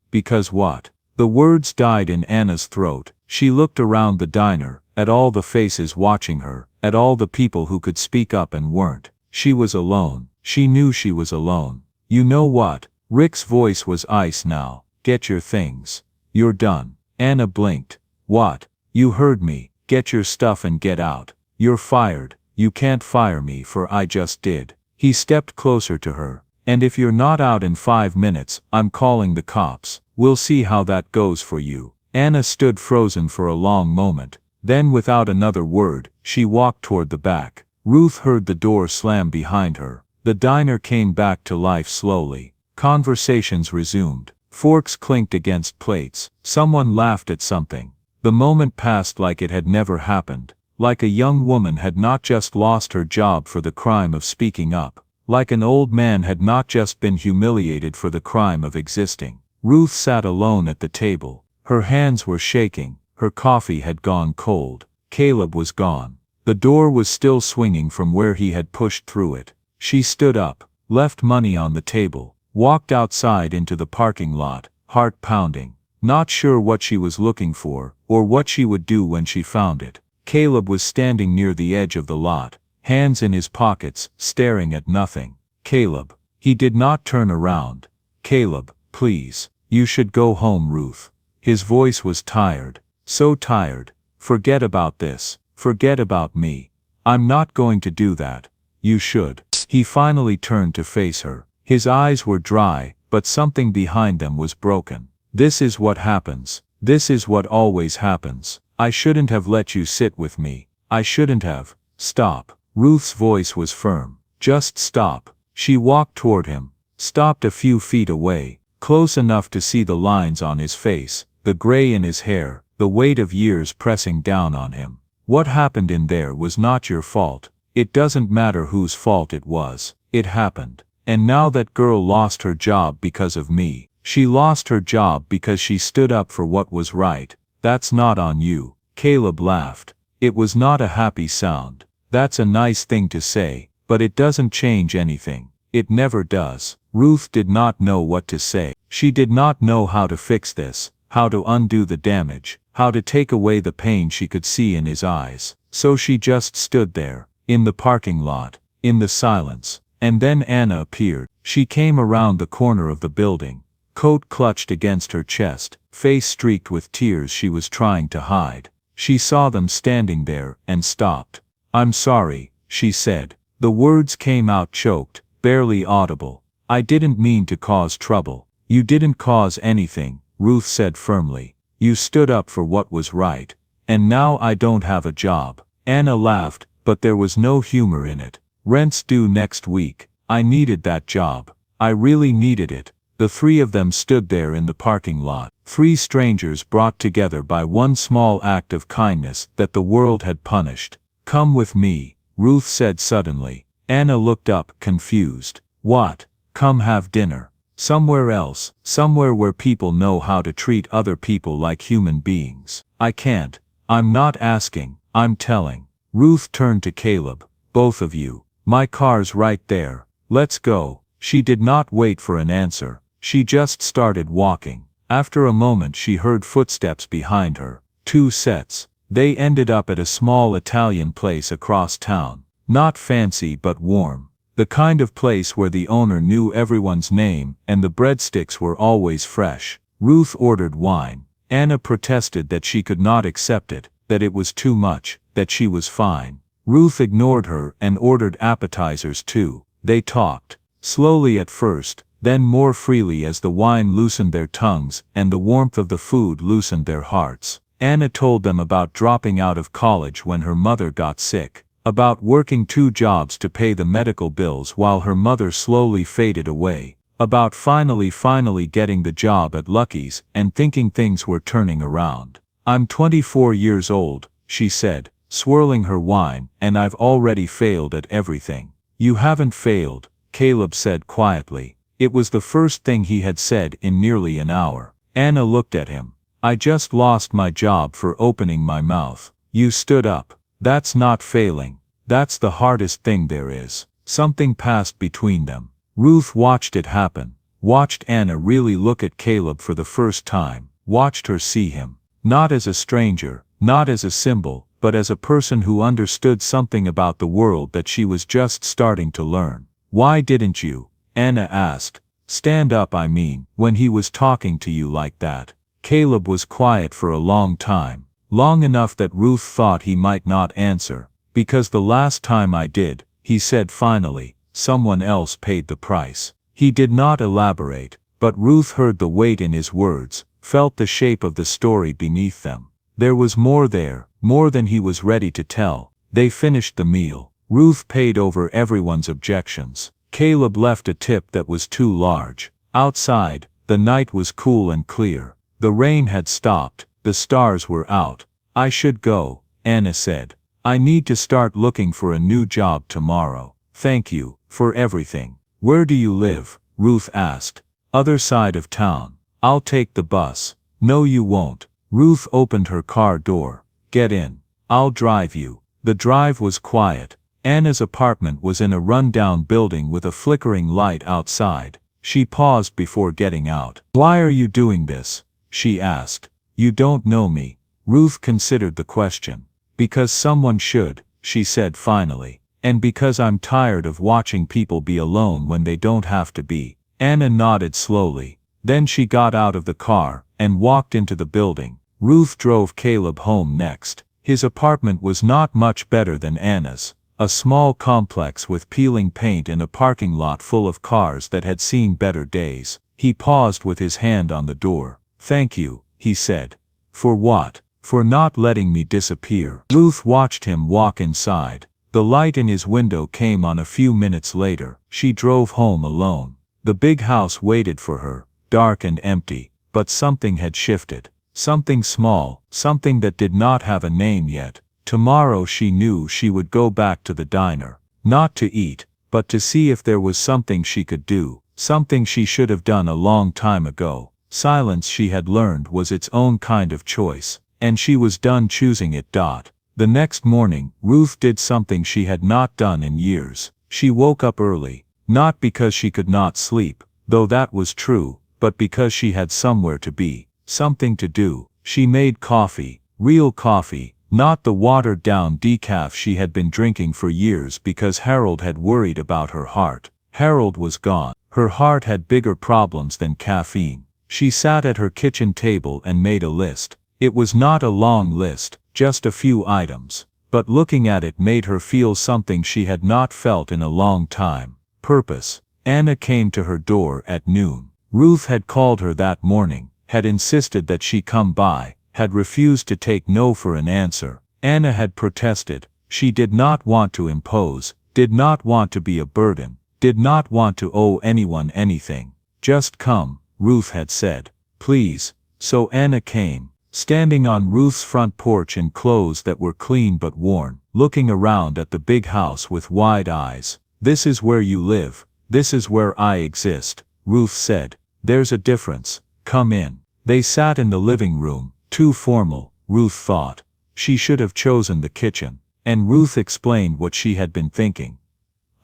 what? The words died in Anna's throat. She looked around the diner, at all the faces watching her, at all the people who could speak up and weren't. She was alone. She knew she was alone. You know what? Rick's voice was ice now. Get your things. You're done. Anna blinked. What? You heard me. Get your stuff and get out. You're fired. You can't fire me for I just did. He stepped closer to her. And if you're not out in 5 minutes, I'm calling the cops. We'll see how that goes for you. Anna stood frozen for a long moment. Then without another word, she walked toward the back. Ruth heard the door slam behind her. The diner came back to life slowly. Conversations resumed. Forks clinked against plates. Someone laughed at something. The moment passed like it had never happened. Like a young woman had not just lost her job for the crime of speaking up. Like an old man had not just been humiliated for the crime of existing. Ruth sat alone at the table. Her hands were shaking. Her coffee had gone cold. Caleb was gone. The door was still swinging from where he had pushed through it. She stood up, left money on the table, walked outside into the parking lot, heart pounding, not sure what she was looking for, or what she would do when she found it. Caleb was standing near the edge of the lot, hands in his pockets, staring at nothing. Caleb. He did not turn around. Caleb, please. You should go home, Ruth. His voice was tired. So tired. Forget about this. Forget about me. I'm not going to do that. You should. He finally turned to face her. His eyes were dry, but something behind them was broken. This is what happens. This is what always happens. I shouldn't have let you sit with me. I shouldn't have. Stop. Ruth's voice was firm. Just stop. She walked toward him, stopped a few feet away, close enough to see the lines on his face, the gray in his hair, the weight of years pressing down on him. What happened in there was not your fault. It doesn't matter whose fault it was. It happened. And now that girl lost her job because of me. She lost her job because she stood up for what was right. That's not on you. Caleb laughed. It was not a happy sound. That's a nice thing to say, but it doesn't change anything. It never does. Ruth did not know what to say. She did not know how to fix this, how to undo the damage, how to take away the pain she could see in his eyes. So she just stood there, in the parking lot, in the silence. And then Anna appeared. She came around the corner of the building, coat clutched against her chest, face streaked with tears she was trying to hide. She saw them standing there and stopped. I'm sorry, she said. The words came out choked, barely audible. I didn't mean to cause trouble. You didn't cause anything, Ruth said firmly. You stood up for what was right. And now I don't have a job. Anna laughed, but there was no humor in it. Rent's due next week. I needed that job. I really needed it. The three of them stood there in the parking lot. Three strangers brought together by one small act of kindness that the world had punished. Come with me, Ruth said suddenly. Anna looked up, confused. What? Come have dinner. Somewhere else, somewhere where people know how to treat other people like human beings. I can't. I'm not asking, I'm telling. Ruth turned to Caleb. Both of you. My car's right there. Let's go. She did not wait for an answer. She just started walking. After a moment she heard footsteps behind her. 2 sets. They ended up at a small Italian place across town. Not fancy but warm. The kind of place where the owner knew everyone's name and the breadsticks were always fresh. Ruth ordered wine. Anna protested that she could not accept it, that it was too much, that she was fine. Ruth ignored her and ordered appetizers too. They talked. Slowly at first, then more freely as the wine loosened their tongues and the warmth of the food loosened their hearts. Anna told them about dropping out of college when her mother got sick, about working 2 jobs to pay the medical bills while her mother slowly faded away, about finally getting the job at Lucky's and thinking things were turning around. I'm 24 years old, she said, swirling her wine, and I've already failed at everything. You haven't failed, Caleb said quietly. It was the first thing he had said in nearly an hour. Anna looked at him. I just lost my job for opening my mouth. You stood up. That's not failing. That's the hardest thing there is. Something passed between them. Ruth watched it happen. Watched Anna really look at Caleb for the first time. Watched her see him. Not as a stranger, not as a symbol, but as a person who understood something about the world that she was just starting to learn. Why didn't you? Anna asked. Stand up, I mean, when he was talking to you like that. Caleb was quiet for a long time. Long enough that Ruth thought he might not answer. Because the last time I did, he said finally, someone else paid the price. He did not elaborate, but Ruth heard the weight in his words, felt the shape of the story beneath them. There was more there, more than he was ready to tell. They finished the meal. Ruth paid over everyone's objections. Caleb left a tip that was too large. Outside, the night was cool and clear. The rain had stopped, the stars were out. I should go, Anna said. I need to start looking for a new job tomorrow. Thank you, for everything. Where do you live? Ruth asked. Other side of town. I'll take the bus. No you won't. Ruth opened her car door. Get in. I'll drive you. The drive was quiet. Anna's apartment was in a run-down building with a flickering light outside. She paused before getting out. Why are you doing this? She asked. You don't know me. Ruth considered the question. Because someone should, she said finally. And because I'm tired of watching people be alone when they don't have to be. Anna nodded slowly. Then she got out of the car and walked into the building. Ruth drove Caleb home next. His apartment was not much better than Anna's. A small complex with peeling paint and a parking lot full of cars that had seen better days. He paused with his hand on the door. Thank you, he said. For what? For not letting me disappear. Ruth watched him walk inside. The light in his window came on a few minutes later. She drove home alone. The big house waited for her, dark and empty, but something had shifted. Something small, something that did not have a name yet. Tomorrow she knew she would go back to the diner. Not to eat, but to see if there was something she could do, something she should have done a long time ago. Silence, she had learned, was its own kind of choice, and she was done choosing it. The next morning, Ruth did something she had not done in years. She woke up early, not because she could not sleep, though that was true, but because she had somewhere to be, something to do. She made coffee, real coffee, not the watered-down decaf she had been drinking for years because Harold had worried about her heart. Harold was gone. Her heart had bigger problems than caffeine. She sat at her kitchen table and made a list. It was not a long list, just a few items, but looking at it made her feel something she had not felt in a long time. Purpose. Anna came to her door at noon. Ruth had called her that morning, had insisted that she come by, had refused to take no for an answer. Anna had protested. She did not want to impose, did not want to be a burden, did not want to owe anyone anything. Just come, Ruth had said. Please. So Anna came. standing on Ruth's front porch in clothes that were clean but worn, looking around at the big house with wide eyes. "This is where you live. This is where I exist," Ruth said. "There's a difference. Come in." They sat in the living room, too formal, Ruth thought. She should have chosen the kitchen. And Ruth explained what she had been thinking.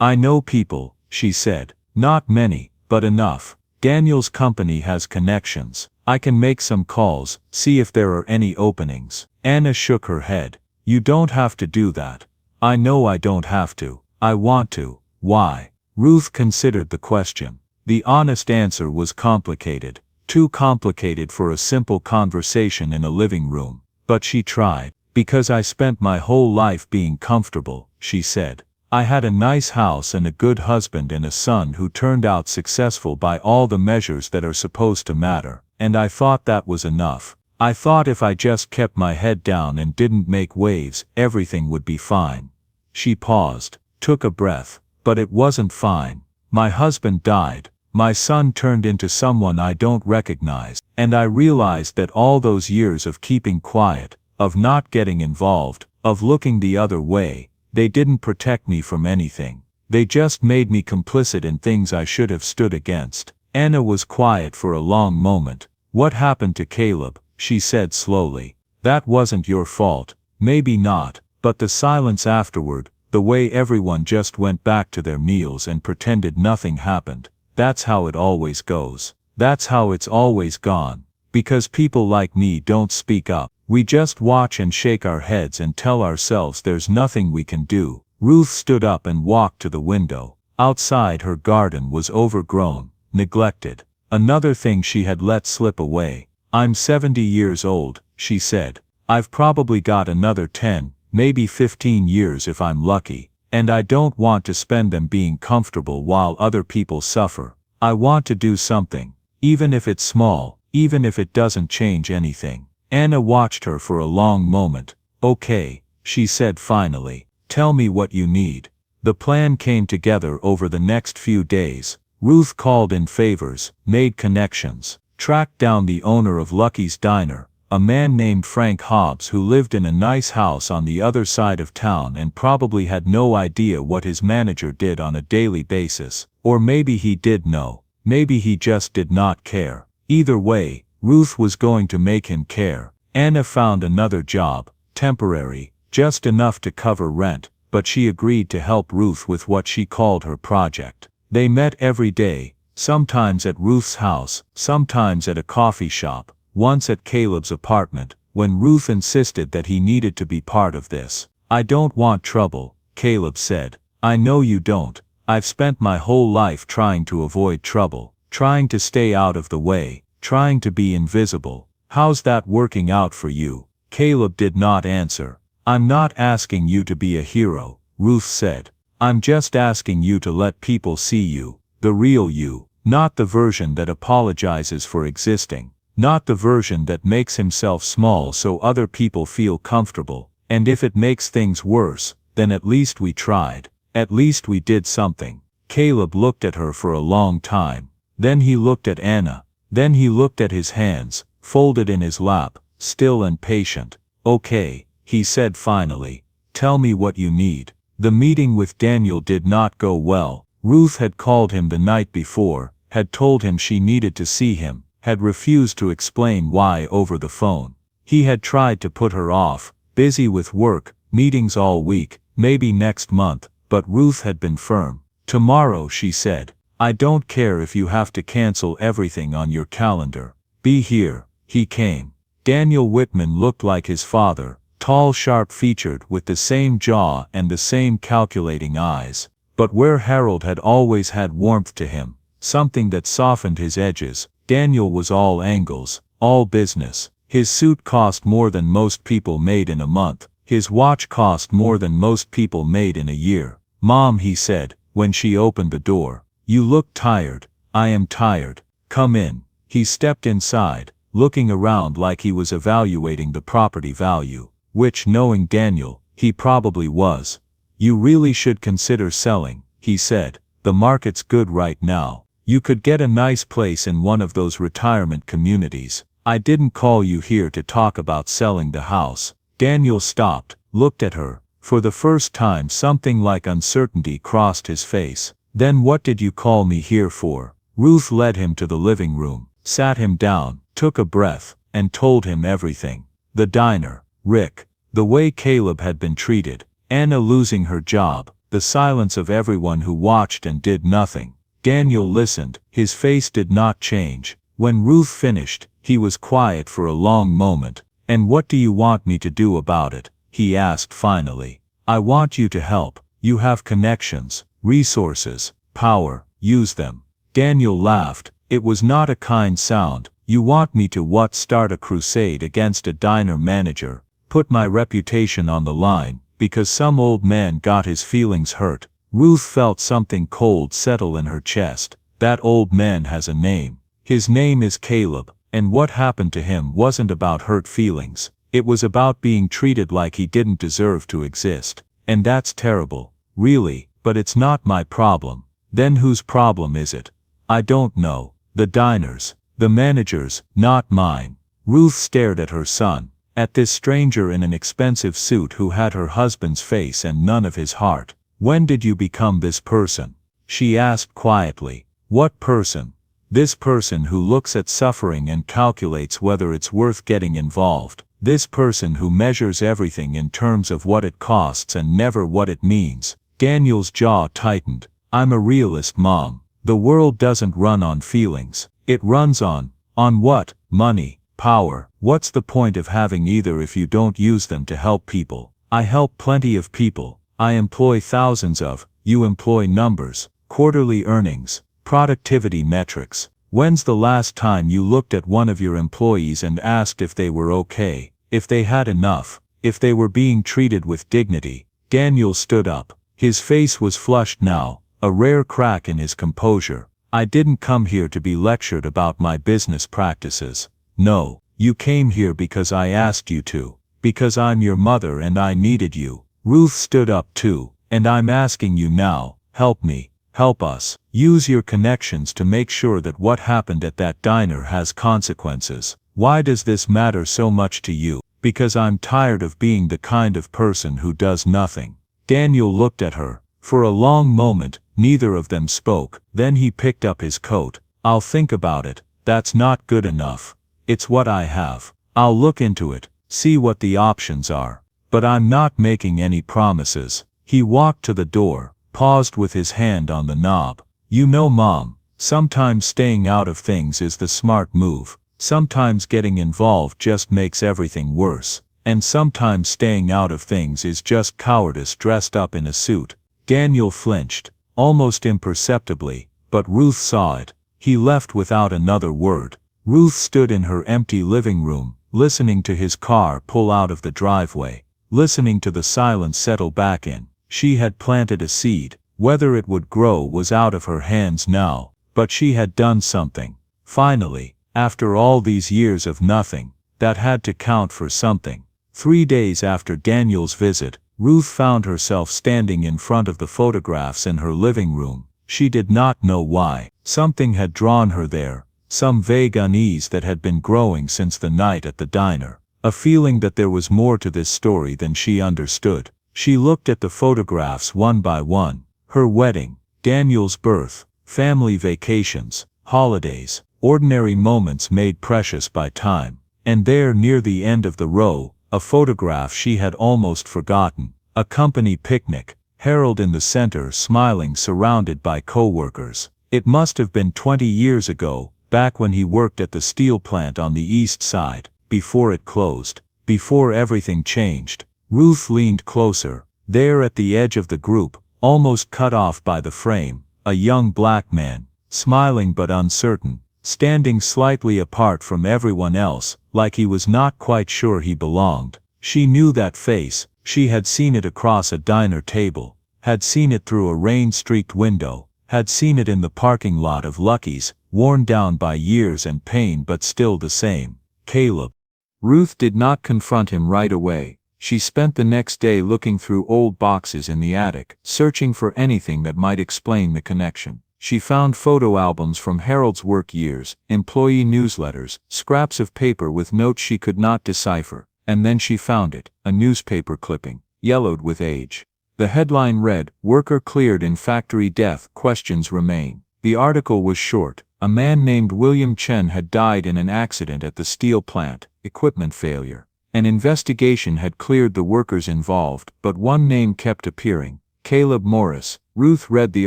"I know people," she said. "Not many, but enough. Daniel's company has connections. I can make some calls, see if there are any openings." Anna shook her head. "You don't have to do that." "I know I don't have to. I want to." "Why?" Ruth considered the question. The honest answer was complicated. Too complicated for a simple conversation in a living room. But she tried. "Because I spent my whole life being comfortable," she said. "I had a nice house and a good husband and a son who turned out successful by all the measures that are supposed to matter, and I thought that was enough. I thought if I just kept my head down and didn't make waves, everything would be fine." She paused, took a breath. "But it wasn't fine. My husband died. My son turned into someone I don't recognize, and I realized that all those years of keeping quiet, of not getting involved, of looking the other way, they didn't protect me from anything. They just made me complicit in things I should have stood against." Anna was quiet for a long moment. "What happened to Caleb?" she said slowly. "That wasn't your fault. Maybe not, but the silence afterward, the way everyone just went back to their meals and pretended nothing happened, that's how it always goes. That's how it's always gone. Because people like me don't speak up. We just watch and shake our heads and tell ourselves there's nothing we can do." Ruth stood up and walked to the window. Outside, her garden was overgrown, neglected. Another thing she had let slip away. "I'm 70 years old," she said. "I've probably got another 10, maybe 15 years if I'm lucky, and I don't want to spend them being comfortable while other people suffer. I want to do something, even if it's small, even if it doesn't change anything." Anna watched her for a long moment. "Okay," she said finally. "Tell me what you need." The plan came together over the next few days. Ruth called in favors, made connections, tracked down the owner of Lucky's Diner, a man named Frank Hobbs who lived in a nice house on the other side of town and probably had no idea what his manager did on a daily basis. Or maybe he did know. Maybe he just did not care. Either way, Ruth was going to make him care. Anna found another job, temporary, just enough to cover rent, but she agreed to help Ruth with what she called her project. They met every day, sometimes at Ruth's house, sometimes at a coffee shop, once at Caleb's apartment, when Ruth insisted that he needed to be part of this. "I don't want trouble," Caleb said. "I know you don't. I've spent my whole life trying to avoid trouble, trying to stay out of the way, trying to be invisible. How's that working out for you?" Caleb did not answer. "I'm not asking you to be a hero," Ruth said. "I'm just asking you to let people see you, the real you, not the version that apologizes for existing, not the version that makes himself small so other people feel comfortable, and if it makes things worse, then at least we tried, at least we did something." Caleb looked at her for a long time. Then he looked at Anna. Then he looked at his hands, folded in his lap, still and patient. "Okay," he said finally. "Tell me what you need." The meeting with Daniel did not go well. Ruth had called him the night before, had told him she needed to see him, had refused to explain why over the phone. He had tried to put her off, busy with work, meetings all week, maybe next month, but Ruth had been firm. "Tomorrow," she said. "I don't care if you have to cancel everything on your calendar. Be here." He came. Daniel Whitman looked like his father, tall, sharp-featured with the same jaw and the same calculating eyes. But where Harold had always had warmth to him, something that softened his edges, Daniel was all angles, all business. His suit cost more than most people made in a month. His watch cost more than most people made in a year. "Mom," he said, when she opened the door. "You look tired." "I am tired. Come in." He stepped inside, looking around like he was evaluating the property value, which, knowing Daniel, he probably was. "You really should consider selling," he said. "The market's good right now. You could get a nice place in one of those retirement communities. I didn't call you here to talk about selling the house. Daniel stopped, looked at her. For the first time something like uncertainty crossed his face. Then what did you call me here for? Ruth led him to the living room, sat him down, took a breath, and told him everything. The diner, Rick, the way Caleb had been treated, Anna losing her job, the silence of everyone who watched and did nothing. Daniel listened, his face did not change. When Ruth finished, he was quiet for a long moment. And what do you want me to do about it? He asked finally. I want you to help. You have connections, resources, power, use them. Daniel laughed. It was not a kind sound. You want me to what? Start a crusade against a diner manager, put my reputation on the line, because some old man got his feelings hurt. Ruth felt something cold settle in her chest. That old man has a name. His name is Caleb, and what happened to him wasn't about hurt feelings. It was about being treated like he didn't deserve to exist. And that's terrible, really, but it's not my problem. Then whose problem is it? I don't know. The diners, the managers, not mine. Ruth stared at her son, at this stranger in an expensive suit who had her husband's face and none of his heart. When did you become this person? She asked quietly. What person? This person who looks at suffering and calculates whether it's worth getting involved. This person who measures everything in terms of what it costs and never what it means. Daniel's jaw tightened. I'm a realist, Mom. The world doesn't run on feelings. It runs on what? Money, power. What's the point of having either if you don't use them to help people? I help plenty of people. I employ thousands of, you employ numbers, quarterly earnings, productivity metrics. When's the last time you looked at one of your employees and asked if they were okay, if they had enough, if they were being treated with dignity? Daniel stood up. His face was flushed now, a rare crack in his composure. I didn't come here to be lectured about my business practices. No, you came here because I asked you to, because I'm your mother and I needed you. Ruth stood up too, and I'm asking you now, help me. Help us. Use your connections to make sure that what happened at that diner has consequences. Why does this matter so much to you? Because I'm tired of being the kind of person who does nothing. Daniel looked at her. For a long moment, neither of them spoke. Then he picked up his coat. I'll think about it. That's not good enough. It's what I have. I'll look into it, see what the options are. But I'm not making any promises. He walked to the door, paused with his hand on the knob. You know, Mom, sometimes staying out of things is the smart move. Sometimes getting involved just makes everything worse. And sometimes staying out of things is just cowardice dressed up in a suit. Daniel flinched, almost imperceptibly, but Ruth saw it. He left without another word. Ruth stood in her empty living room, listening to his car pull out of the driveway, listening to the silence settle back in. She had planted a seed. Whether it would grow was out of her hands now, but she had done something. Finally, after all these years of nothing, that had to count for something. 3 days after Daniel's visit, Ruth found herself standing in front of the photographs in her living room. She did not know why. Something had drawn her there, some vague unease that had been growing since the night at the diner. A feeling that there was more to this story than she understood. She looked at the photographs one by one. Her wedding, Daniel's birth, family vacations, holidays, ordinary moments made precious by time. And there near the end of the row, a photograph she had almost forgotten. A company picnic, Harold in the center smiling surrounded by co-workers. It must have been 20 years ago, back when he worked at the steel plant on the east side, before it closed, before everything changed. Ruth leaned closer. There at the edge of the group, almost cut off by the frame, a young black man, smiling but uncertain, standing slightly apart from everyone else, like he was not quite sure he belonged. She knew that face. She had seen it across a diner table, had seen it through a rain-streaked window, had seen it in the parking lot of Lucky's, worn down by years and pain but still the same. Caleb. Ruth did not confront him right away. She spent the next day looking through old boxes in the attic, searching for anything that might explain the connection. She found photo albums from Harold's work years, employee newsletters, scraps of paper with notes she could not decipher, and then she found it, a newspaper clipping, yellowed with age. The headline read, "Worker cleared in factory death, questions remain." The article was short. A man named William Chen had died in an accident at the steel plant, equipment failure. An investigation had cleared the workers involved, but one name kept appearing, Caleb Morris. Ruth read the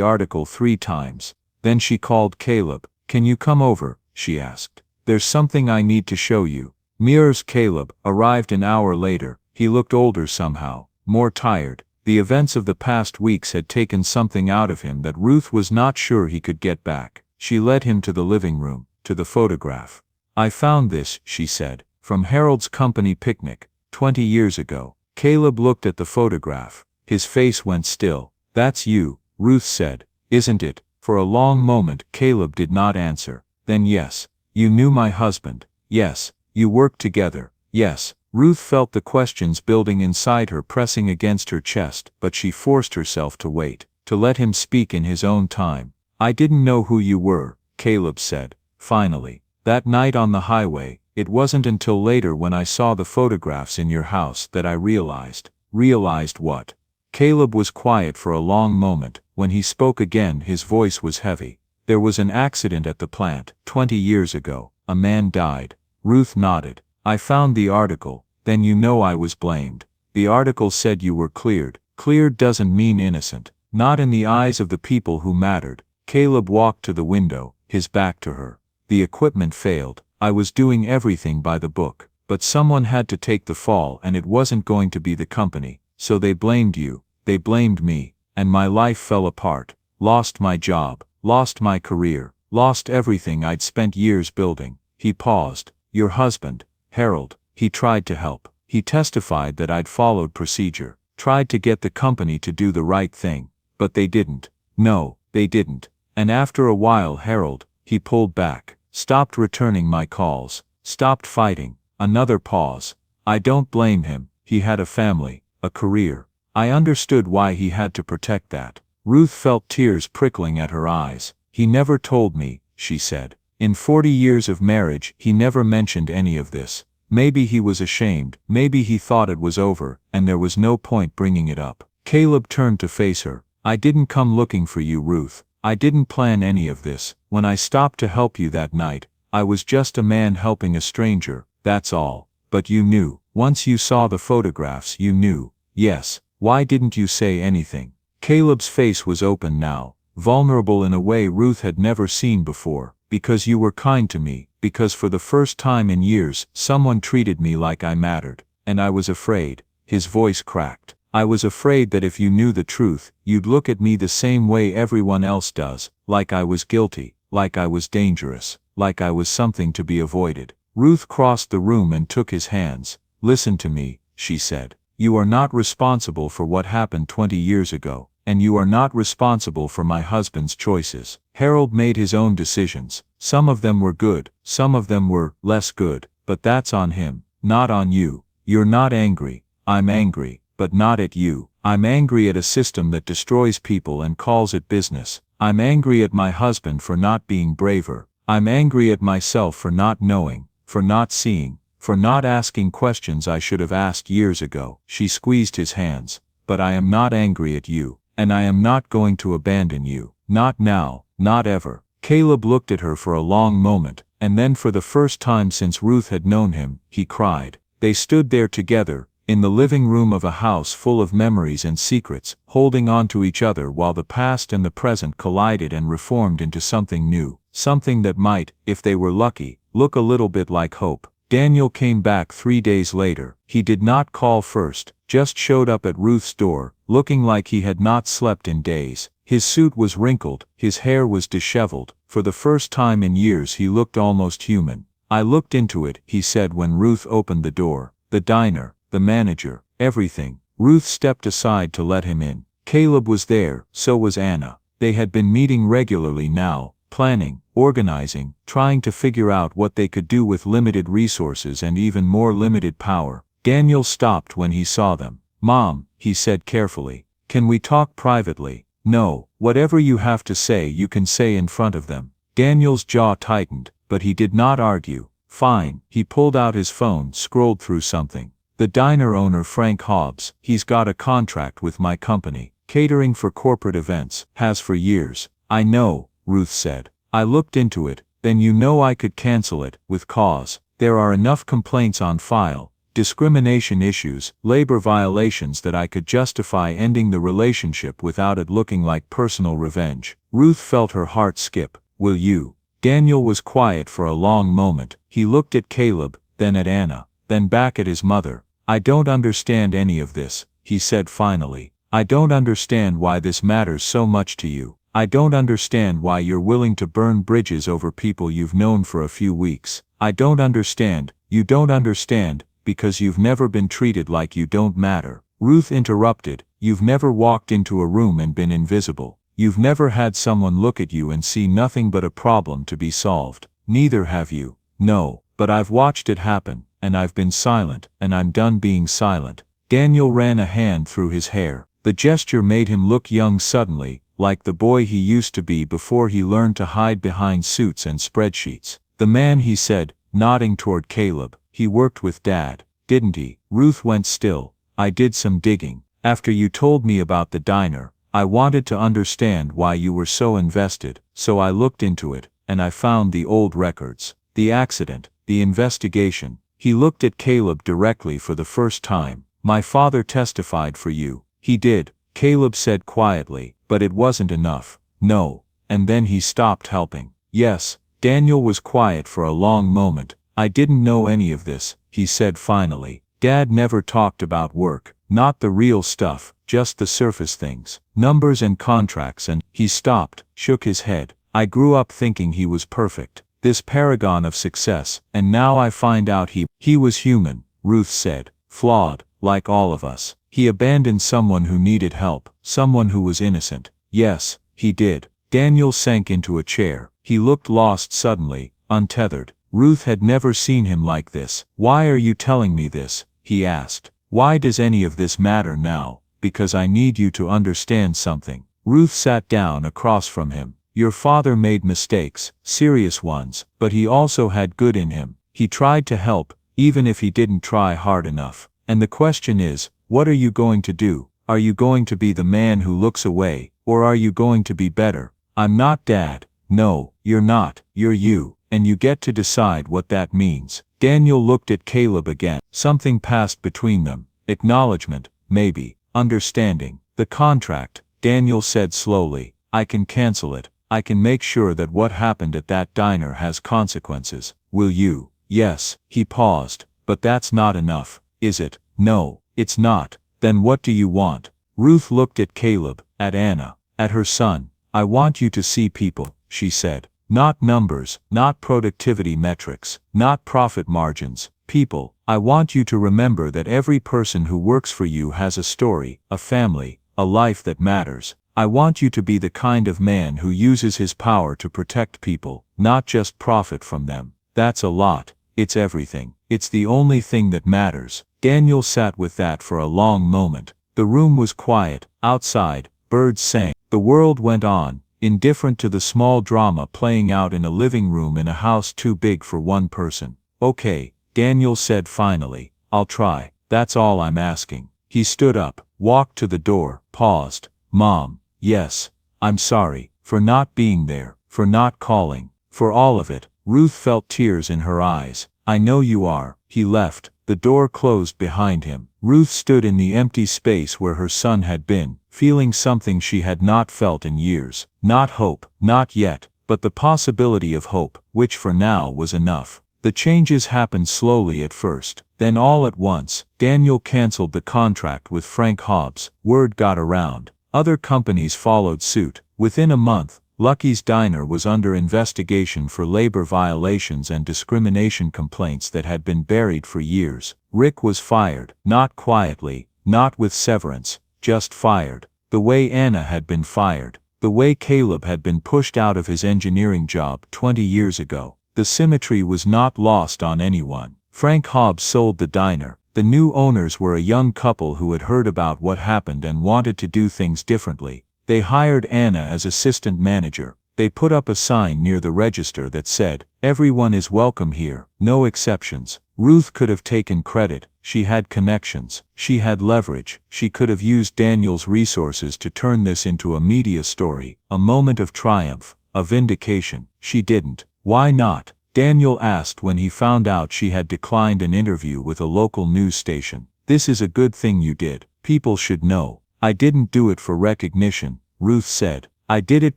article 3 times. Then she called Caleb. "Can you come over?" she asked. "There's something I need to show you." Mirror's Caleb arrived an hour later. He looked older somehow, more tired. The events of the past weeks had taken something out of him that Ruth was not sure he could get back. She led him to the living room, to the photograph. "I found this," she said, "from Harold's company picnic, 20 years ago." Caleb looked at the photograph. His face went still. "That's you," Ruth said. "Isn't it?" For a long moment Caleb did not answer. Then "Yes. You knew my husband." "Yes. You worked together." "Yes." Ruth felt the questions building inside her, pressing against her chest, but she forced herself to wait, to let him speak in his own time. "I didn't know who you were," Caleb said, finally. "That night on the highway, it wasn't until later when I saw the photographs in your house that I realized." "Realized what?" Caleb was quiet for a long moment. When he spoke again, his voice was heavy. "There was an accident at the plant, 20 years ago. A man died." Ruth nodded. "I found the article." "Then you know I was blamed." "The article said you were cleared." "Cleared doesn't mean innocent. Not in the eyes of the people who mattered." Caleb walked to the window, his back to her. "The equipment failed. I was doing everything by the book. But someone had to take the fall, and it wasn't going to be the company. So they blamed you. They blamed me. And my life fell apart. Lost my job. Lost my career. Lost everything I'd spent years building." He paused. "Your husband, Harold, he tried to help. He testified that I'd followed procedure. Tried to get the company to do the right thing. But they didn't. No, they didn't. And after a while Harold, he pulled back. Stopped returning my calls. Stopped fighting." Another pause. "I don't blame him. He had a family, a career. I understood why he had to protect that." Ruth felt tears prickling at her eyes. "He never told me," she said. "In 40 years of marriage, he never mentioned any of this. Maybe he was ashamed, maybe he thought it was over, and there was no point bringing it up." Caleb turned to face her. "I didn't come looking for you, Ruth. I didn't plan any of this. When I stopped to help you that night, I was just a man helping a stranger, that's all. But you knew. Once you saw the photographs, you knew." "Yes. Why didn't you say anything?" Caleb's face was open now, vulnerable in a way Ruth had never seen before. "Because you were kind to me, because for the first time in years, someone treated me like I mattered. And I was afraid." His voice cracked. "I was afraid that if you knew the truth, you'd look at me the same way everyone else does, like I was guilty, like I was dangerous, like I was something to be avoided." Ruth crossed the room and took his hands. "Listen to me," she said. "You are not responsible for what happened 20 years ago, and you are not responsible for my husband's choices. Harold made his own decisions. Some of them were good, some of them were less good, but that's on him, not on you. You're not angry. I'm angry, but not at you. I'm angry at a system that destroys people and calls it business. I'm angry at my husband for not being braver. I'm angry at myself for not knowing, for not seeing, for not asking questions I should have asked years ago." She squeezed his hands. "But I am not angry at you, and I am not going to abandon you. Not now, not ever." Caleb looked at her for a long moment, and then for the first time since Ruth had known him, he cried. They stood there together, in the living room of a house full of memories and secrets, holding on to each other while the past and the present collided and reformed into something new, something that might, if they were lucky, look a little bit like hope. Daniel came back 3 days later. He did not call first, just showed up at Ruth's door, looking like he had not slept in days. His suit was wrinkled, his hair was disheveled. For the first time in years he looked almost human. "I looked into it," he said when Ruth opened the door. "The diner, the manager, everything." Ruth stepped aside to let him in. Caleb was there, so was Anna. They had been meeting regularly now, planning, organizing, trying to figure out what they could do with limited resources and even more limited power. Daniel stopped when he saw them. "Mom," he said carefully, "can we talk privately?" "No," Whatever you have to say you can say in front of them. Daniel's jaw tightened, but he did not argue. Fine. He pulled out his phone, scrolled through something. The diner owner Frank Hobbs, he's got a contract with my company, catering for corporate events, has for years. I know, Ruth said. I looked into it, then you know I could cancel it, with cause. There are enough complaints on file, discrimination issues, labor violations that I could justify ending the relationship without it looking like personal revenge. Ruth felt her heart skip. Will you? Daniel was quiet for a long moment. He looked at Caleb, then at Anna, then back at his mother. I don't understand any of this, he said finally. I don't understand why this matters so much to you. I don't understand why you're willing to burn bridges over people you've known for a few weeks. I don't understand. You don't understand, because you've never been treated like you don't matter. Ruth interrupted. You've never walked into a room and been invisible. You've never had someone look at you and see nothing but a problem to be solved. Neither have you. No, but I've watched it happen, and I've been silent, and I'm done being silent. Daniel ran a hand through his hair. The gesture made him look young suddenly, like the boy he used to be before he learned to hide behind suits and spreadsheets. The man, he said, nodding toward Caleb. He worked with Dad, didn't he? Ruth went still. I did some digging. After you told me about the diner, I wanted to understand why you were so invested, so I looked into it, and I found the old records. The accident, the investigation. He looked at Caleb directly for the first time. My father testified for you. He did, Caleb said quietly, but it wasn't enough. No. And then he stopped helping. Yes. Daniel was quiet for a long moment. I didn't know any of this, he said finally. Dad never talked about work, not the real stuff, just the surface things, numbers and contracts, and he stopped, shook his head. I grew up thinking he was perfect, this paragon of success, and now I find out he was human, Ruth said, flawed, like all of us. He abandoned someone who needed help, someone who was innocent. Yes, he did. Daniel sank into a chair. He looked lost suddenly, untethered. Ruth had never seen him like this. Why are you telling me this? He asked. Why does any of this matter now? Because I need you to understand something. Ruth sat down across from him. Your father made mistakes, serious ones, but he also had good in him. He tried to help, even if he didn't try hard enough. And the question is, what are you going to do? Are you going to be the man who looks away, or are you going to be better? I'm not Dad. No, you're not. You're you, and you get to decide what that means. Daniel looked at Caleb again. Something passed between them. Acknowledgement, maybe. Understanding. The contract, Daniel said slowly. I can cancel it. I can make sure that what happened at that diner has consequences. Will you? Yes. He paused. But that's not enough, is it? No, it's not. Then what do you want? Ruth looked at Caleb, at Anna, at her son. I want you to see people, she said. Not numbers, not productivity metrics, not profit margins. People. I want you to remember that every person who works for you has a story, a family, a life that matters. I want you to be the kind of man who uses his power to protect people, not just profit from them. That's a lot. It's everything. It's the only thing that matters. Daniel sat with that for a long moment. The room was quiet. Outside, birds sang. The world went on, indifferent to the small drama playing out in a living room in a house too big for one person. Okay, Daniel said finally. I'll try. That's all I'm asking. He stood up, walked to the door, paused. Mom, yes, I'm sorry, for not being there, for not calling, for all of it. Ruth felt tears in her eyes. I know you are. He left. The door closed behind him. Ruth stood in the empty space where her son had been, feeling something she had not felt in years. Not hope, not yet, but the possibility of hope, which for now was enough. The changes happened slowly at first. Then all at once, Daniel canceled the contract with Frank Hobbs. Word got around. Other companies followed suit. Within a month, Lucky's Diner was under investigation for labor violations and discrimination complaints that had been buried for years. Rick was fired, not quietly, not with severance, just fired. The way Anna had been fired. The way Caleb had been pushed out of his engineering job 20 years ago. The symmetry was not lost on anyone. Frank Hobbs sold the diner. The new owners were a young couple who had heard about what happened and wanted to do things differently. They hired Anna as assistant manager. They put up a sign near the register that said, "Everyone is welcome here, no exceptions." Ruth could have taken credit. She had connections. She had leverage. She could have used Daniel's resources to turn this into a media story, a moment of triumph, a vindication. She didn't. Why not? Daniel asked when he found out she had declined an interview with a local news station. "This is a good thing you did. People should know." "I didn't do it for recognition," Ruth said. "I did it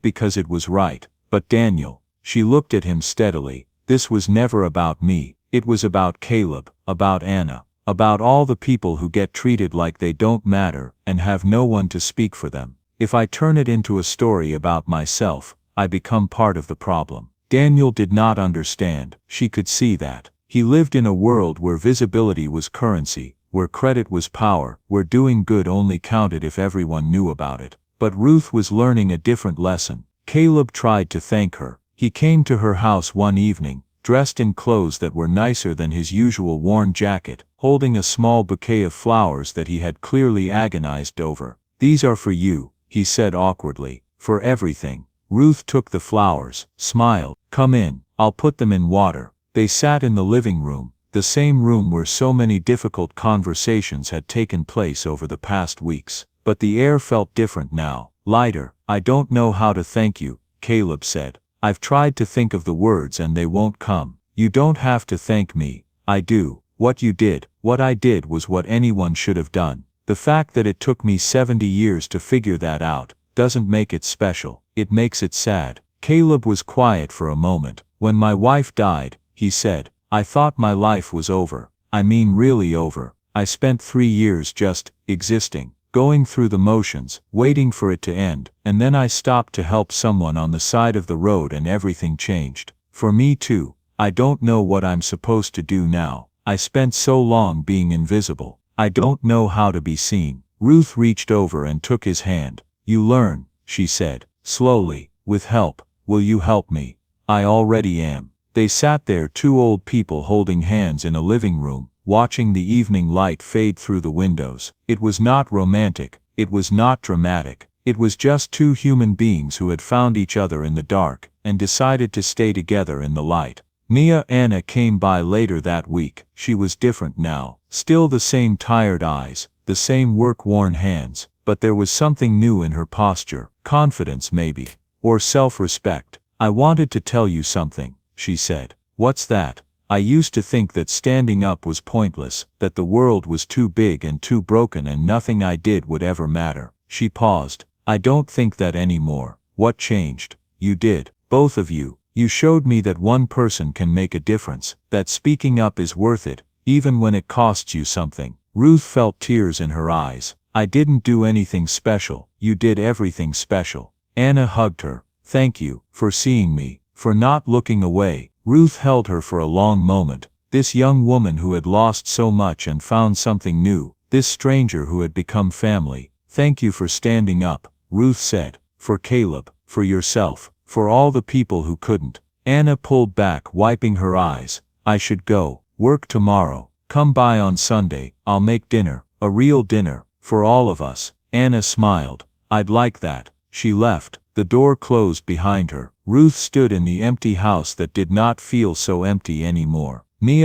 because it was right." "But Daniel," she looked at him steadily, "this was never about me. It was about Caleb, about Anna, about all the people who get treated like they don't matter and have no one to speak for them. If I turn it into a story about myself, I become part of the problem." Daniel did not understand. She could see that. He lived in a world where visibility was currency, where credit was power, where doing good only counted if everyone knew about it. But Ruth was learning a different lesson. Caleb tried to thank her. He came to her house one evening, dressed in clothes that were nicer than his usual worn jacket, holding a small bouquet of flowers that he had clearly agonized over. "These are for you," he said awkwardly, "for everything." Ruth took the flowers, smiled. "Come in, I'll put them in water." They sat in the living room, the same room where so many difficult conversations had taken place over the past weeks. But the air felt different now, lighter. "I don't know how to thank you," Caleb said. "I've tried to think of the words and they won't come." "You don't have to thank me. I do. What I did was what anyone should have done. The fact that it took me 70 years to figure that out doesn't make it special. It makes it sad." Caleb was quiet for a moment. "When my wife died," he said, "I thought my life was over. I mean really over. I spent 3 years just existing, going through the motions, waiting for it to end, and then I stopped to help someone on the side of the road and everything changed. For me too. I don't know what I'm supposed to do now. I spent so long being invisible. I don't know how to be seen." Ruth reached over and took his hand. "You learn," she said, slowly, "with help. Will you help me?" "I already am." They sat there, two old people holding hands in a living room, watching the evening light fade through the windows. It was not romantic. It was not dramatic. It was just two human beings who had found each other in the dark and decided to stay together in the light. Anna came by later that week. She was different now. Still the same tired eyes, the same work-worn hands, but there was something new in her posture, confidence maybe, or self-respect. "I wanted to tell you something," she said. "What's that?" "I used to think that standing up was pointless, that the world was too big and too broken and nothing I did would ever matter." She paused. "I don't think that anymore." "What changed?" "You did. Both of you. You showed me that one person can make a difference, that speaking up is worth it, even when it costs you something." Ruth felt tears in her eyes. "I didn't do anything special. You did everything special." Anna hugged her. "Thank you, for seeing me, for not looking away." Ruth held her for a long moment. This young woman who had lost so much and found something new, this stranger who had become family. "Thank you for standing up," Ruth said. "For Caleb, for yourself, for all the people who couldn't." Anna pulled back, wiping her eyes. "I should go. Work tomorrow. Come by on Sunday. I'll make dinner. A real dinner. For all of us." Anna smiled. "I'd like that." She left. The door closed behind her. Ruth stood in the empty house that did not feel so empty anymore.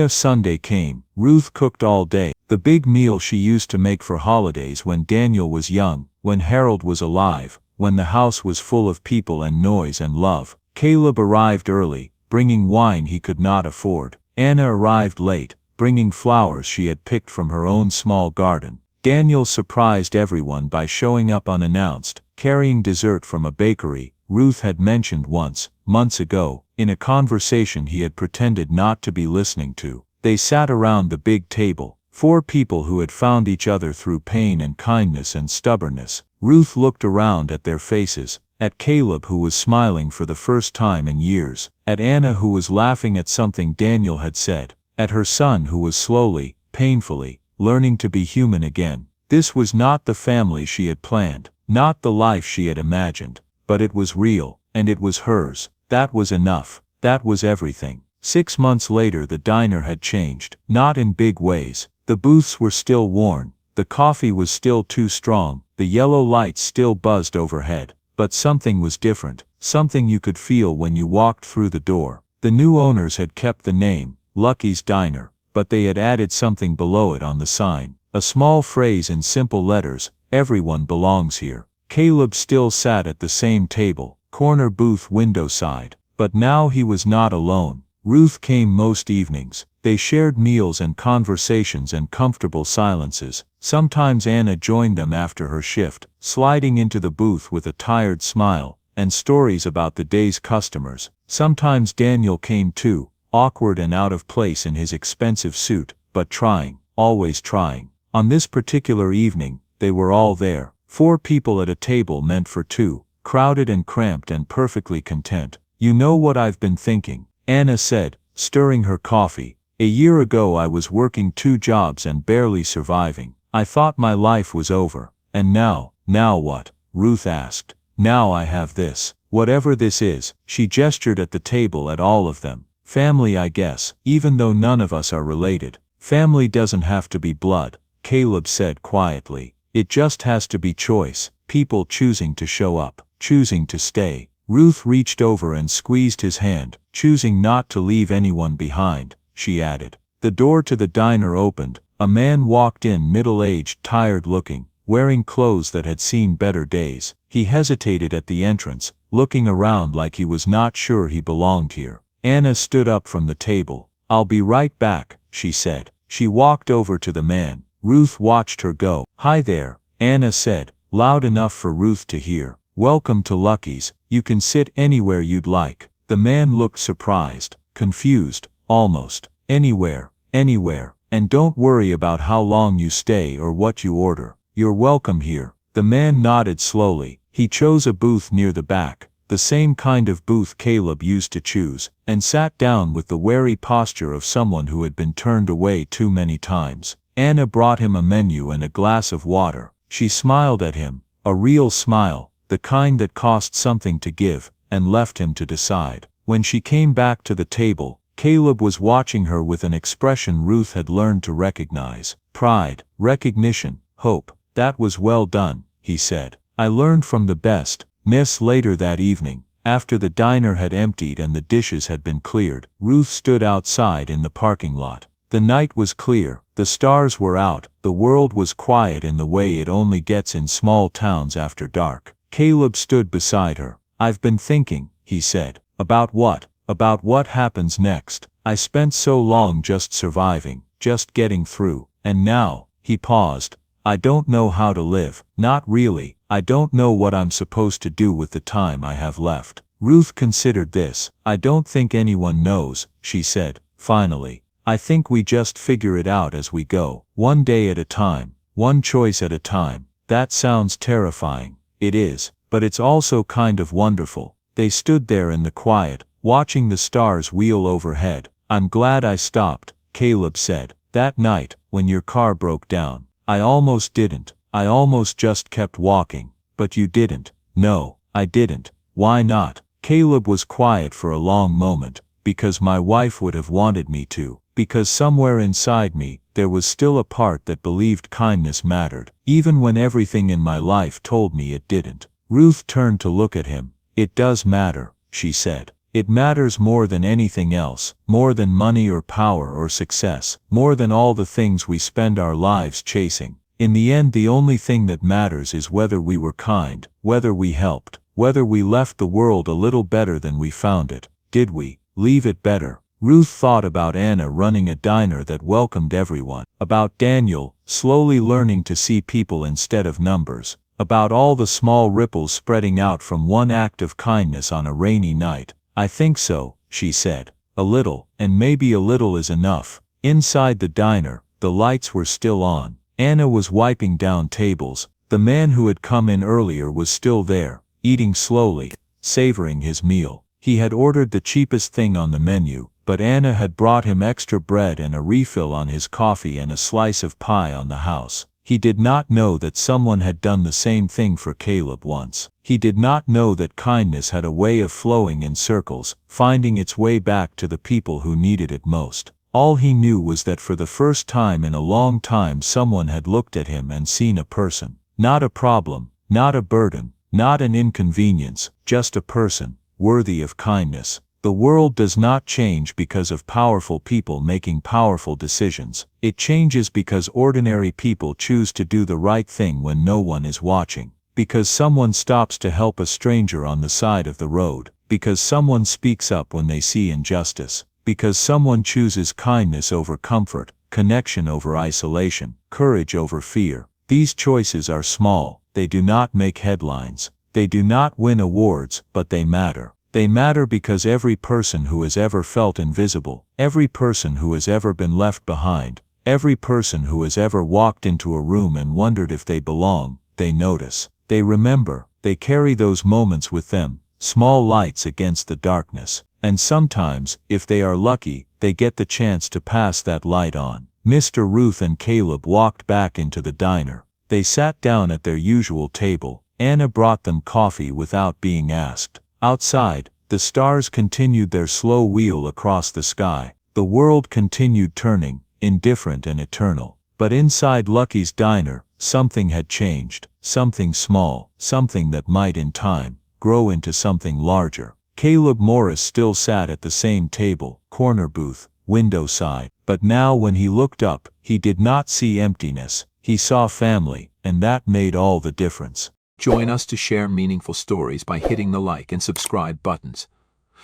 Sunday came. Ruth cooked all day. The big meal she used to make for holidays when Daniel was young, when Harold was alive, when the house was full of people and noise and love. Caleb arrived early, bringing wine he could not afford. Anna arrived late, bringing flowers she had picked from her own small garden. Daniel surprised everyone by showing up unannounced, carrying dessert from a bakery Ruth had mentioned once, months ago, in a conversation he had pretended not to be listening to. They sat around the big table, 4 people who had found each other through pain and kindness and stubbornness. Ruth looked around at their faces, at Caleb who was smiling for the first time in years, at Anna who was laughing at something Daniel had said, at her son who was slowly, painfully, learning to be human again. This was not the family she had planned, not the life she had imagined, but it was real, and it was hers. That was enough. That was everything. 6 months later the diner had changed, not in big ways. The booths were still worn, the coffee was still too strong, the yellow lights still buzzed overhead, But something was different, something you could feel when you walked through the door. The new owners had kept the name, Lucky's Diner, but they had added something below it on the sign. A small phrase in simple letters, "Everyone belongs here." Caleb still sat at the same table, corner booth window side. But now he was not alone. Ruth came most evenings. They shared meals and conversations and comfortable silences. Sometimes Anna joined them after her shift, sliding into the booth with a tired smile and stories about the day's customers. Sometimes Daniel came too, awkward and out of place in his expensive suit, but trying, always trying. On this particular evening, they were all there. 4 people at a table meant for 2, crowded and cramped and perfectly content. "You know what I've been thinking," Anna said, stirring her coffee. "A year ago I was working 2 jobs and barely surviving. I thought my life was over. And now what?" Ruth asked. "Now I have this. Whatever this is." She gestured at the table at all of them. "Family, I guess, even though none of us are related." "Family doesn't have to be blood," Caleb said quietly. "It just has to be choice, people choosing to show up, choosing to stay." Ruth reached over and squeezed his hand. "Choosing not to leave anyone behind," she added. The door to the diner opened. A man walked in, middle-aged, tired-looking, wearing clothes that had seen better days. He hesitated at the entrance, looking around like he was not sure he belonged here. Anna stood up from the table. "I'll be right back," she said. She walked over to the man. Ruth watched her go. "Hi there," Anna said, loud enough for Ruth to hear. "Welcome to Lucky's. You can sit anywhere you'd like." The man looked surprised, confused, almost. "Anywhere, anywhere. And don't worry about how long you stay or what you order. You're welcome here." The man nodded slowly. He chose a booth near the back, the same kind of booth Caleb used to choose, and sat down with the wary posture of someone who had been turned away too many times. Anna brought him a menu and a glass of water. She smiled at him, a real smile, the kind that cost something to give, and left him to decide. When she came back to the table, Caleb was watching her with an expression Ruth had learned to recognize. Pride, recognition, hope. "That was well done," he said. "I learned from the best." Miss later that evening, after the diner had emptied and the dishes had been cleared, Ruth stood outside in the parking lot. The night was clear, the stars were out, the world was quiet in the way it only gets in small towns after dark. Caleb stood beside her. "I've been thinking," he said. "About what?" "About what happens next. I spent so long just surviving, just getting through, and now," he paused, "I don't know how to live. Not really. I don't know what I'm supposed to do with the time I have left." Ruth considered this. "I don't think anyone knows," she said, finally. "I think we just figure it out as we go, one day at a time, one choice at a time." That sounds terrifying. It is, but it's also kind of wonderful. They stood there in the quiet, watching the stars wheel overhead. "I'm glad I stopped," Caleb said. "That night, when your car broke down, I almost didn't. I almost just kept walking." "But you didn't." "No, I didn't." "Why not?" Caleb was quiet for a long moment. "Because my wife would have wanted me to. Because somewhere inside me, there was still a part that believed kindness mattered, even when everything in my life told me it didn't." Ruth turned to look at him. "It does matter," she said. "It matters more than anything else, more than money or power or success, more than all the things we spend our lives chasing. In the end, the only thing that matters is whether we were kind, whether we helped, whether we left the world a little better than we found it. Did we leave it better?" Ruth thought about Anna running a diner that welcomed everyone, about Daniel, slowly learning to see people instead of numbers, about all the small ripples spreading out from one act of kindness on a rainy night. "I think so," she said. "A little, and maybe a little is enough." Inside the diner, the lights were still on. Anna was wiping down tables. The man who had come in earlier was still there, eating slowly, savoring his meal. He had ordered the cheapest thing on the menu, but Anna had brought him extra bread and a refill on his coffee and a slice of pie on the house. He did not know that someone had done the same thing for Caleb once. He did not know that kindness had a way of flowing in circles, finding its way back to the people who needed it most. All he knew was that for the first time in a long time someone had looked at him and seen a person. Not a problem, not a burden, Not an inconvenience, just a person, worthy of kindness. The world does not change because of powerful people making powerful decisions. It changes because ordinary people choose to do the right thing when no one is watching. Because someone stops to help a stranger on the side of the road. Because someone speaks up when they see injustice. Because someone chooses kindness over comfort, connection over isolation, courage over fear. These choices are small, they do not make headlines. They do not win awards, but they matter. They matter because every person who has ever felt invisible, every person who has ever been left behind, every person who has ever walked into a room and wondered if they belong, they notice, they remember, they carry those moments with them, small lights against the darkness. And sometimes, if they are lucky, they get the chance to pass that light on. Mr. Ruth and Caleb walked back into the diner. They sat down at their usual table. Anna brought them coffee without being asked. Outside, the stars continued their slow wheel across the sky. The world continued turning, indifferent and eternal. But inside Lucky's diner, something had changed. Something small, something that might in time grow into something larger. Caleb Morris still sat at the same table, corner booth, window side. But now when he looked up, he did not see emptiness. He saw family, and that made all the difference. Join us to share meaningful stories by hitting the like and subscribe buttons.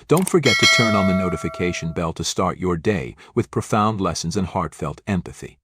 Don't forget to turn on the notification bell to start your day with profound lessons and heartfelt empathy.